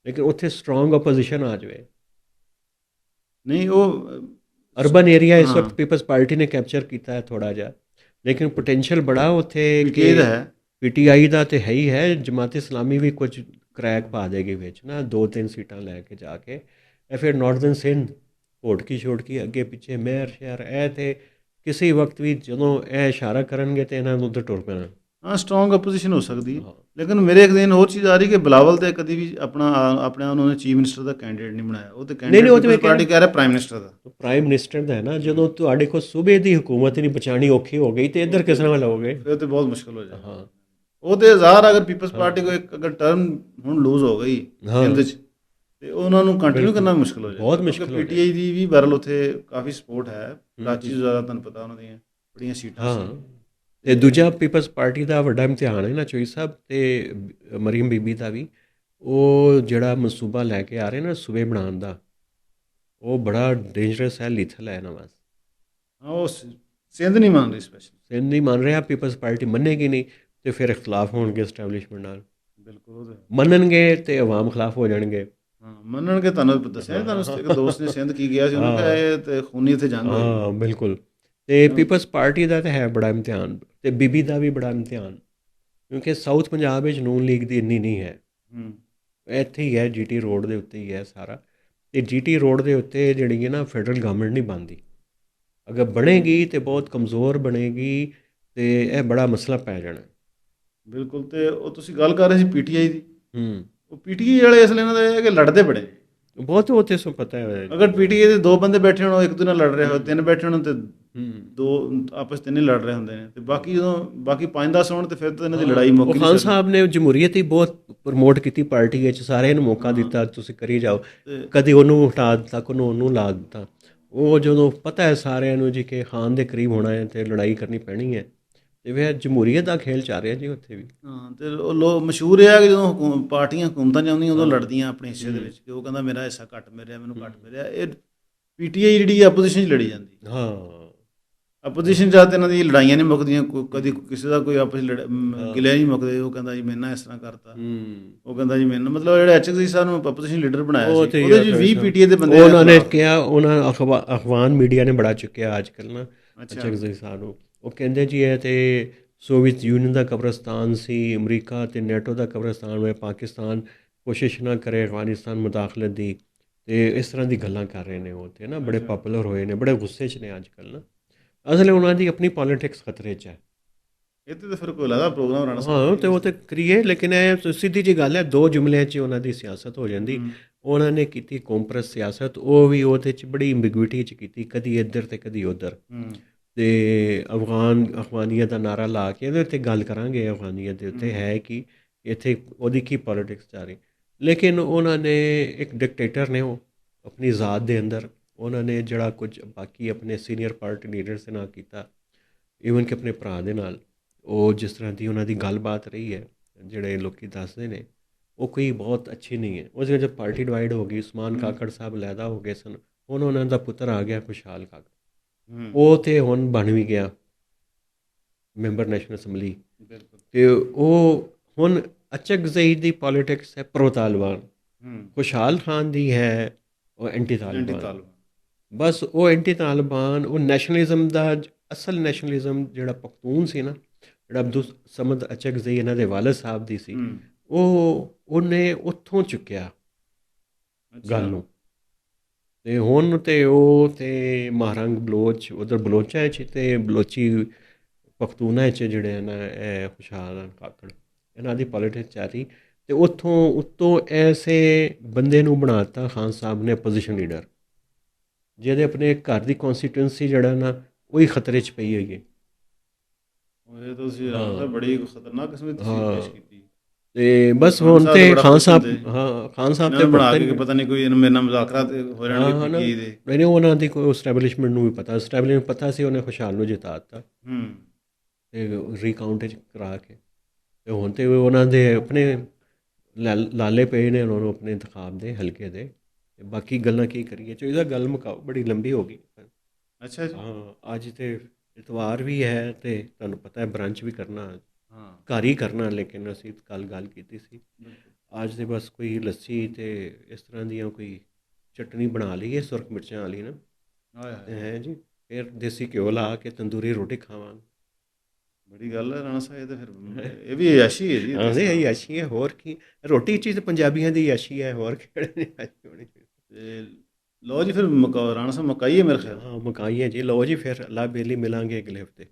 ਲੇਕਿਨ ਉੱਥੇ ਸਟਰੋਂਗ ਆਪੋਜੀਸ਼ਨ ਆ ਜਾਵੇ। ਨਹੀਂ, ਉਹ ਅਰਬਨ ਏਰੀਆ ਇਸ ਵਕਤ ਪੀਪਲਸ ਪਾਰਟੀ ਨੇ ਕੈਪਚਰ ਕੀਤਾ ਹੈ ਥੋੜ੍ਹਾ ਜਿਹਾ, ਲੇਕਿਨ ਪੋਟੈਂਸ਼ੀਅਲ ਬੜਾ ਉੱਥੇ ਪੀਟੀਆਈ ਦਾ ਹੈ। ਪੀਟੀਆਈ ਦਾ ਤੇ ਹੈ ਹੀ ਹੈ, ਜਮਾਤ ਇਸਲਾਮੀ ਵੀ ਕੁਝ ਕਰੈਕ ਪਾ ਦੇਗੀ ਵਿੱਚ ਨਾ, 2-3 ਸੀਟਾਂ ਲੈ ਕੇ ਜਾ ਕੇ। ਇਹ ਫਿਰ ਨਾਰਥਰਨ ਸਿੰਧ ਭੋਟਕੀ ਛੋਟਕੀ ਅੱਗੇ ਪਿੱਛੇ ਮਹਿਰ ਸ਼ਹਿਰ, ਇਹ ਤੇ ਕਿਸੇ ਵਕਤ ਵੀ ਜਦੋਂ ਇਹ ਇਸ਼ਾਰਾ ਕਰਨਗੇ ਤੇ ਇਹਨਾਂ ਨੂੰ ਉੱਧਰ ਟੁਰ ਪੈਣਾ। ਹਾਂ, ਸਟਰੋਂਗ ਅਪੋਜੀਸ਼ਨ ਹੋ ਸਕਦੀ ਹੈ। ਹਾਂ। ਲੇਕਿਨ ਮੇਰੇ ਇੱਕ ਦਿਨ ਹੋਰ ਚੀਜ਼ ਆ ਰਹੀ ਕਿ ਬਿਲਾਵਲ ਤੇ ਕਦੀ ਵੀ ਆਪਣੇ ਉਹਨਾਂ ਨੇ ਚੀਫ ਮਿਨਿਸਟਰ ਦਾ ਕੈਂਡੀਡੇਟ ਨਹੀਂ ਬਣਾਇਆ। ਉਹ ਤੇ ਕੈਂਡੀਡੇਟ ਉਹ ਤੇ ਮੈਂ ਪੀਪਲਜ਼ ਪਾਰਟੀ ਕਹਿ ਰਿਹਾ ਪ੍ਰਾਈਮ ਮਿਨਿਸਟਰ ਦਾ। ਪ੍ਰਾਈਮ ਮਿਨਿਸਟਰ ਦਾ ਹੈ ਨਾ, ਜਦੋਂ ਤੁਹਾਡੇ ਕੋਲ ਸੂਬੇ ਦੀ ਹਕੂਮਤ ਹੀ ਨਹੀਂ ਬਚਾਉਣੀ ਔਖੀ ਹੋ ਗਈ ਤੇ ਇੱਧਰ ਕਿਸ ਤਰ੍ਹਾਂ ਲਾਓਗੇ? ਫਿਰ ਤੇ ਬਹੁਤ ਮੁਸ਼ਕਲ ਹੋ ਜਾਏਗਾ। ਹਾਂ ਉਹ ਤੇ ਜ਼ਾਹਰ ਅਗਰ ਪੀਪਲਜ਼ ਪਾਰਟੀ ਕੋ ਇੱਕ ਅਗਰ ਟਰਮ ਹੁਣ ਲੂਜ਼ ਹੋ ਗਈ ਹਾਂ ਸਿੰਧ 'ਚ ਤੇ ਉਹਨਾਂ ਨੂੰ ਕੰਟੀਨਿਊ ਕਰਨਾ ਮੁਸ਼ਕਲ ਹੋ ਜਾਏਗਾ। ਬਹੁਤ ਮੁਸ਼ਕਿਲ ਹੋ ਪੀਟੀਆਈ ਦੀ ਵੀ ਬਹਰਲ ਉੱਥੇ ਕਾਫੀ ਸਪੋਰਟ ਹੈ। ਕਰਾਚੀ ਤੋਂ ਜ਼ਿਆਦਾ ਤੁਹਾਨੂੰ ਪਤਾ ਉਹਨਾਂ ਦੀਆਂ ਬੜੀਆਂ ਸੀਟਾਂ ਸੀ। ਹਾਂ। ਤੇ ਦੂਜਾ ਪੀਪਲਸ ਪਾਰਟੀ ਦਾ ਵੱਡਾ ਇਮਤਿਹਾਨ ਹੈ ਨਾ ਚੋਈ ਸਾਹਿਬ ਤੇ ਮਰੀਮ ਬੀਬੀ ਦਾ ਵੀ, ਉਹ ਜਿਹੜਾ ਮਨਸੂਬਾ ਲੈ ਕੇ ਆ ਰਹੇ ਨਾ ਸੂਬੇ ਬਣਾਉਣ ਦਾ, ਉਹ ਬੜਾ ਡੇਂਜਰਸ ਹੈ, ਲੀਥਲ ਹੈ ਇਹਨਾਂ ਵਾਸਤੇ। ਹਾਂ, ਉਹ ਸਿੰਧ ਨਹੀਂ ਮੰਨ ਰਹੀ ਸਪੈਸ਼ਲ। ਸਿੰਧ ਨਹੀਂ ਮੰਨ ਰਿਹਾ, ਪੀਪਲਸ ਪਾਰਟੀ ਮੰਨੇਗੀ ਨਹੀਂ ਤੇ ਫਿਰ ਇਖਤਲਾਫ ਹੋਣਗੇ ਐਸਟੈਬਲਿਸ਼ਮੈਂਟ ਨਾਲ। ਬਿਲਕੁਲ ਉਹ ਮੰਨਣਗੇ ਤੇ ਆਵਾਮ ਖਿਲਾਫ ਹੋ ਜਾਣਗੇ। ਹਾਂ, ਮੰਨਣਗੇ। ਤੁਹਾਨੂੰ ਦੱਸਿਆ ਤੁਹਾਨੂੰ ਇੱਕ ਦੋਸਤ ਨੇ ਸਿੰਧ ਕੀ ਗਿਆ ਸੀ, ਉਹਨੇ ਕਿਹਾ ਇਹ ਤੇ ਖੂਨੀ ਇੱਥੇ ਜੰਗ ਹੋਈ। ਹਾਂ ਬਿਲਕੁਲ। ਤੇ ਪੀਪਲਸ ਪਾਰਟੀ ਦਾ ਤਾਂ ਹੈ ਬੜਾ ਇਮਤਿਹਾਨ, ਤੇ ਬੀਬੀ ਦਾ ਵੀ ਬੜਾ ਇਮਤਿਹਾਨ, ਕਿਉਂਕਿ ਸਾਊਥ ਪੰਜਾਬ ਵਿੱਚ ਨੂਨ ਲੀਗ ਦੀ ਇੰਨੀ ਨਹੀਂ ਹੈ। ਇੱਥੇ ਹੀ ਹੈ, ਜੀਟੀ ਰੋਡ ਦੇ ਉੱਤੇ ਹੀ ਹੈ ਸਾਰਾ। ਤੇ ਜੀਟੀ ਰੋਡ ਦੇ ਉੱਤੇ ਜਿਹੜੀ ਹੈ ਨਾ ਫੈਡਰਲ ਗਵਰਨਮੈਂਟ ਨਹੀਂ ਬਣਦੀ, ਅਗਰ ਬਣੇਗੀ ਤੇ ਬਹੁਤ ਕਮਜ਼ੋਰ ਬਣੇਗੀ ਤੇ ਇਹ ਬੜਾ ਮਸਲਾ ਪੈ ਜਾਣਾ। ਬਿਲਕੁਲ। ਤੇ ਉਹ ਤੁਸੀਂ ਗੱਲ ਕਰ ਰਹੇ ਸੀ ਪੀਟੀਆਈ ਦੀ, ਹੂੰ। ਉਹ ਪੀਟੀਆਈ ਵਾਲੇ ਅਸਲ ਇਹਨਾਂ ਦਾ ਇਹ ਹੈ ਕਿ ਲੜਦੇ ਬੜੇ। ਬਹੁਤ ਉੱਥੇ ਸੋ ਪਤਾ ਹੈ। ਅਗਰ ਪੀਟੀਆਈ ਦੇ 2 ਬੰਦੇ ਬੈਠੇ ਹੋਣ, ਇੱਕ ਦੂਜੇ ਨਾਲ ਲੜ ਰਹੇ ਹੋ, 3 ਬੈਠੇ ਹੋਣ ਤੇ 2 ਆਪਸ 'ਚ ਨਹੀਂ ਲੜ ਰਹੇ ਹੁੰਦੇ ਨੇ, ਤੇ ਬਾਕੀ ਜਦੋਂ ਬਾਕੀ 5-10 ਹੋਣ ਤੇ ਫਿਰ ਤਾਂ ਇਹਨਾਂ ਦੀ ਲੜਾਈ ਮੁੱਕ ਨਹੀਂ ਖਾਨ ਸਕਦੀ। ਸਾਹਿਬ ਨੇ ਜਮਹੂਰੀਅਤ ਹੀ ਬਹੁਤ ਪ੍ਰਮੋਟ ਕੀਤੀ ਪਾਰਟੀ ਵਿੱਚ, ਸਾਰਿਆਂ ਨੂੰ ਮੌਕਾ ਦਿੱਤਾ ਤੁਸੀਂ ਕਰੀ ਜਾਓ, ਕਦੀ ਉਹਨੂੰ ਹਟਾ ਦਿੱਤਾ, ਕਦੀ ਉਹਨੂੰ ਲਾ ਦਿੱਤਾ। ਉਹ ਜਦੋਂ ਪਤਾ ਹੈ ਸਾਰਿਆਂ ਨੂੰ ਜੀ ਕਿ ਖਾਨ ਦੇ ਕਰੀਬ ਹੋਣਾ ਹੈ ਤੇ ਲੜਾਈ ਕਰਨੀ ਪੈਣੀ ਹੈ, ਤੇ ਫਿਰ ਜਮਹੂਰੀਅਤ ਦਾ ਖੇਲ ਚੱਲ ਰਿਹਾ ਜੀ ਉੱਥੇ ਵੀ। ਹਾਂ, ਤੇ ਉਹ ਲੋਕ ਮਸ਼ਹੂਰ ਇਹ ਹੈ ਕਿ ਜਦੋਂ ਪਾਰਟੀਆਂ ਹਕੂਮਤਾਂ ਚਾਹੁੰਦੀਆਂ ਉਦੋਂ ਲੜਦੀਆਂ ਆਪਣੇ ਹਿੱਸੇ ਦੇ ਵਿੱਚ, ਕਿ ਉਹ ਕਹਿੰਦਾ ਮੇਰਾ ਹਿੱਸਾ ਘੱਟ ਮਿਲਿਆ, ਮੈਨੂੰ ਘੱਟ ਮਿਲਿਆ। ਇਹ ਪੀਟੀਆਈ ਜਿਹੜੀ ਆਪੋਜੀਸ਼ਨ 'ਚ ਲੜੀ ਜਾਂਦੀ। ਹਾਂ, ਆਪੋਜੀਸ਼ਨ ਜਾਂ ਤਾਂ ਇਹਨਾਂ ਦੀ ਲੜਾਈਆਂ ਨਹੀਂ ਮੁੱਕਦੀਆਂ, ਕਦੀ ਕਿਸੇ ਦਾ ਕੋਈ ਆਪਸ ਗਿਲਿਆ ਨਹੀਂ ਮੁੱਕਦੇ। ਉਹ ਕਹਿੰਦਾ ਜੀ ਮੇਰੇ ਨਾਲ ਇਸ ਤਰ੍ਹਾਂ ਕਰਤਾ, ਉਹ ਕਹਿੰਦਾ ਜੀ ਮੈਨੂੰ, ਮਤਲਬ ਜਿਹੜੇ ਐਚਜੀ ਸਾਹਿਬ ਨੂੰ ਆਪੋਜੀਸ਼ਨ ਲੀਡਰ ਬਣਾਇਆ ਸੀ ਉਹਦੇ 'ਚ 20 ਪੀਟੀਆਈ ਦੇ ਬੰਦੇ ਉਹਨਾਂ ਨੇ ਕਿਹਾ, ਉਹਨਾਂ ਅਖਬਾਰ ਮੀਡੀਆ ਨੇ ਬੜਾ ਚੁੱਕਿਆ ਅੱਜ ਕੱਲ੍ਹ ਨਾ ਐਚਜੀ ਸਾਹਿਬ ਨੂੰ। ਉਹ ਕਹਿੰਦੇ ਜੀ ਇਹ ਤੇ ਸੋਵੀਅਤ ਯੂਨੀਅਨ ਦਾ ਕਬਰਸਤਾਨ ਸੀ, ਅਮਰੀਕਾ ਅਤੇ ਨੈਟੋ ਦਾ ਕਬਰਸਤਾਨ ਹੋਇਆ, ਪਾਕਿਸਤਾਨ ਕੋਸ਼ਿਸ਼ ਨਾ ਕਰੇ ਅਫਗਾਨਿਸਤਾਨ ਮੁਦਾਖਲਤ ਦੀ, ਅਤੇ ਇਸ ਤਰ੍ਹਾਂ ਦੀ ਗੱਲਾਂ ਕਰ ਰਹੇ ਨੇ। ਉਹ ਤੇ ਨਾ ਬੜੇ ਪਾਪੂਲਰ ਹੋਏ ਨੇ, ਬੜੇ ਗੁੱਸੇ 'ਚ ਨੇ ਅੱਜ ਕੱਲ੍ਹ ਨਾ। ਅਸਲ ਉਹਨਾਂ ਦੀ ਆਪਣੀ ਪੋਲੀਟਿਕਸ ਖਤਰੇ 'ਚ ਹੈ। ਇਹ ਤੇ ਫਿਰ ਕੋਈ ਲੱਗਦਾ ਪ੍ਰੋਗਰਾਮ ਰਹਿਣਾ। ਹਾਂ, ਤੇ ਉਹ ਤਾਂ ਕਰੀਏ, ਲੇਕਿਨ ਇਹ ਸਿੱਧੀ ਜਿਹੀ ਗੱਲ ਹੈ, 2 ਜੁਮਲਿਆਂ 'ਚ ਉਹਨਾਂ ਦੀ ਸਿਆਸਤ ਹੋ ਜਾਂਦੀ। ਉਹਨਾਂ ਨੇ ਕੀਤੀ ਕੌਮਪਰਸ ਸਿਆਸਤ, ਉਹ ਵੀ ਉਹਦੇ 'ਚ ਬੜੀ ਐਂਬੀਗੁਇਟੀ 'ਚ ਕੀਤੀ, ਕਦੀ ਇੱਧਰ ਤੇ ਕਦੀ ਉੱਧਰ। ਅਤੇ ਅਫਗਾਨੀਅਤ ਦਾ ਨਾਅਰਾ ਲਾ ਕੇ ਇਹਦੇ ਉੱਤੇ ਗੱਲ ਕਰਾਂਗੇ, ਅਫਗਾਨੀਅਤ ਦੇ ਉੱਤੇ ਹੈ ਕਿ ਇੱਥੇ ਉਹਦੀ ਕੀ ਪੋਲੀਟਿਕਸ ਚੱਲ ਰਹੀ। ਲੇਕਿਨ ਉਹਨਾਂ ਨੇ ਇੱਕ ਡਿਕਟੇਟਰ ਨੇ, ਉਹ ਆਪਣੀ ਜ਼ਾਤ ਦੇ ਅੰਦਰ ਉਹਨਾਂ ਨੇ ਜਿਹੜਾ ਕੁਝ ਬਾਕੀ ਆਪਣੇ ਸੀਨੀਅਰ ਪਾਰਟੀ ਲੀਡਰਸ ਦੇ ਨਾਲ ਕੀਤਾ, ਈਵਨ ਕਿ ਆਪਣੇ ਭਰਾ ਦੇ ਨਾਲ, ਉਹ ਜਿਸ ਤਰ੍ਹਾਂ ਦੀ ਉਹਨਾਂ ਦੀ ਗੱਲਬਾਤ ਰਹੀ ਹੈ, ਜਿਹੜੇ ਲੋਕ ਦੱਸਦੇ ਨੇ, ਉਹ ਕੋਈ ਬਹੁਤ ਅੱਛੀ ਨਹੀਂ ਹੈ। ਉਸ ਵਿੱਚ ਪਾਰਟੀ ਡਿਵਾਈਡ ਹੋ ਗਈ, ਉਸਮਾਨ ਕਾਕੜ ਸਾਹਿਬ ਲੈਦਾ ਹੋ ਗਏ ਸਨ, ਹੁਣ ਉਹਨਾਂ ਦਾ ਪੁੱਤਰ ਆ ਗਿਆ ਖੁਸ਼ਹਾਲ ਕਾਕੜ, ਉਹ ਤੇ ਹੁਣ ਬਣ ਵੀ ਗਿਆ ਮੈਂਬਰ ਨੈਸ਼ਨਲ ਅਸੈਂਬਲੀ। ਅਤੇ ਉਹ ਹੁਣ ਅਚਕਜ਼ਈ ਦੀ ਪੋਲੀਟਿਕਸ ਹੈ ਪ੍ਰੋ ਤਾਲਿਬਾਨ, ਖੁਸ਼ਹਾਲ ਖਾਨ ਦੀ ਹੈ ਉਹ ਐਂਟੀ ਤਾਲਿਬਾਨ। ਬਸ ਉਹ ਐਂਟੀ ਤਾਲਿਬਾਨ, ਉਹ ਨੈਸ਼ਨਲਿਜ਼ਮ ਦਾ ਅਸਲ ਨੈਸ਼ਨਲਿਜ਼ਮ ਜਿਹੜਾ ਪਖਤੂਨ ਸੀ ਨਾ, ਜਿਹੜਾ ਅਬਦੁਲ ਸਮਦ ਅਚਕਜ਼ਈ ਇਹਨਾਂ ਦੇ ਵਾਲਦ ਸਾਹਿਬ ਦੀ ਸੀ, ਉਹਨੇ ਉੱਥੋਂ ਚੁੱਕਿਆ ਗੱਲ ਨੂੰ। ਅਤੇ ਹੁਣ ਤਾਂ ਉਹ ਤੇ ਮਹਾਰੰਗ ਬਲੋਚ, ਉੱਧਰ ਬਲੋਚਾਂ 'ਚ ਅਤੇ ਬਲੋਚੀ ਪਖਤੂਨਾਂ 'ਚ ਜਿਹੜੇ ਹਨ ਇਹ ਖੁਸ਼ਹਾਲ ਕਾਕੜ, ਇਹਨਾਂ ਦੀ ਪੋਲੀਟਿਕਸ ਚੱਲ ਰਹੀ। ਅਤੇ ਉੱਥੋਂ ਉੱਤੋਂ ਐਸੇ ਬੰਦੇ ਨੂੰ ਬਣਾ ਦਿੱਤਾ ਖਾਨ ਸਾਹਿਬ ਨੇ ਅਪੋਜੀਸ਼ਨ ਲੀਡਰ, ਜਿਹਦੇ ਆਪਣੇ ਘਰ ਦੀ ਕੌਂਸਟੀਟੂਐਂਸੀ ਜਿਹੜਾ ਨਾ ਉਹੀ ਖਤਰੇ 'ਚ ਪਈ ਹੋਈ ਹੈ। ਇਹ ਤੁਸੀਂ ਬੜੀ ਖਤਰਨਾਕ ਕਿਸਮ ਦੀ ਤਸਵੀਰ ਪੇਸ਼ ਕੀਤੀ। ਤੇ ਬਸ ਹੁਣ ਤੇ ਖਾਨ ਸਾਹਿਬ, ਹਾਂ ਖਾਨ ਸਾਹਿਬ ਤੇ ਬਣਾ ਕੇ ਪਤਾ ਨਹੀਂ ਕੋਈ ਮੇਰੇ ਨਾਲ ਮੁਜ਼ਾਕਰਾਤ ਹੋ ਜਾਣਗੇ ਪੀਟੀਆਈ ਦੇ। ਨਹੀਂ, ਉਹਨਾਂ ਦੀ ਕੋਈ ਐਸਟੈਬਲਿਸ਼ਮੈਂਟ ਨੂੰ ਵੀ ਪਤਾ, ਐਸਟੈਬਲਿਸ਼ਮੈਂਟ ਪਤਾ ਸੀ, ਉਹਨੇ ਖੁਸ਼ਹਾਲ ਨੂੰ ਜਿਤਾ ਦਿੱਤਾ ਤੇ ਰੀਕਾਊਂਟ 'ਚ ਕਰਾ ਕੇ। ਤੇ ਹੁਣ ਤੇ ਉਹਨਾਂ ਦੇ ਆਪਣੇ ਲਾਲੇ ਪਏ ਨੇ ਉਹਨਾਂ ਨੂੰ ਆਪਣੇ ਇੰਤਖਾਬ ਦੇ ਹਲਕੇ ਦੇ। ਬਾਕੀ ਗੱਲਾਂ ਕੀ ਕਰੀਏ, ਚਾਹੀਦਾ ਗੱਲ ਮੁਕਾਓ, ਬੜੀ ਲੰਬੀ ਹੋ ਗਈ। ਅੱਛਾ ਜੀ। ਹਾਂ, ਅੱਜ ਤੇ ਇਤਵਾਰ ਵੀ ਹੈ ਤੇ ਤੁਹਾਨੂੰ ਪਤਾ ਹੈ ਬ੍ਰੰਚ ਵੀ ਕਰਨਾ, ਘਰ ਹੀ ਕਰਨਾ, ਲੇਕਿਨ ਅਸੀਂ ਕੱਲ੍ਹ ਗੱਲ ਕੀਤੀ ਸੀ। ਅੱਜ ਤੇ ਬਸ ਕੋਈ ਲੱਸੀ ਅਤੇ ਇਸ ਤਰ੍ਹਾਂ ਦੀਆਂ ਕੋਈ ਚਟਨੀ ਬਣਾ ਲਈਏ ਸੁਰਖ ਮਿਰਚਾਂ ਵਾਲੀ ਨਾ, ਹੈ ਜੀ। ਫਿਰ ਦੇਸੀ ਘਿਓ ਲਾ ਕੇ ਤੰਦੂਰੀ ਰੋਟੀ ਖਾਵਾਂਗੇ। ਬੜੀ ਗੱਲ ਹੈ ਰਾਣਾ ਸਾਹਿਬ, ਇਹ ਤਾਂ ਫਿਰ ਇਹ ਵੀ ਅਯਾਸ਼ੀ ਹੈ ਜੀ, ਹਾਂ ਇਹ ਯਾਸ਼ੀ ਹੈ, ਹੋਰ ਕੀ ਰੋਟੀ ਚੀਜ਼ ਤਾਂ ਪੰਜਾਬੀਆਂ ਦੀ ਯਾਸ਼ੀ ਹੈ, ਹੋਰ ਕਿਹੜੇ ਯਾਸ਼ੀ ਹੋਣੀ ਚਾਹੀਦੀ। ਤੇ ਲਓ ਜੀ ਫਿਰ ਰਾਣਾ ਸਾਹਿਬ ਮੁਕਾਈਏ ਮੇਰੇ ਖਿਆਲ। ਹਾਂ ਮੁਕਾਈਏ ਜੀ, ਲਓ ਜੀ ਫਿਰ ਅੱਲਾ ਬੇਲੀ ਮਿਲਾਂਗੇ ਅਗਲੇ ਹਫਤੇ।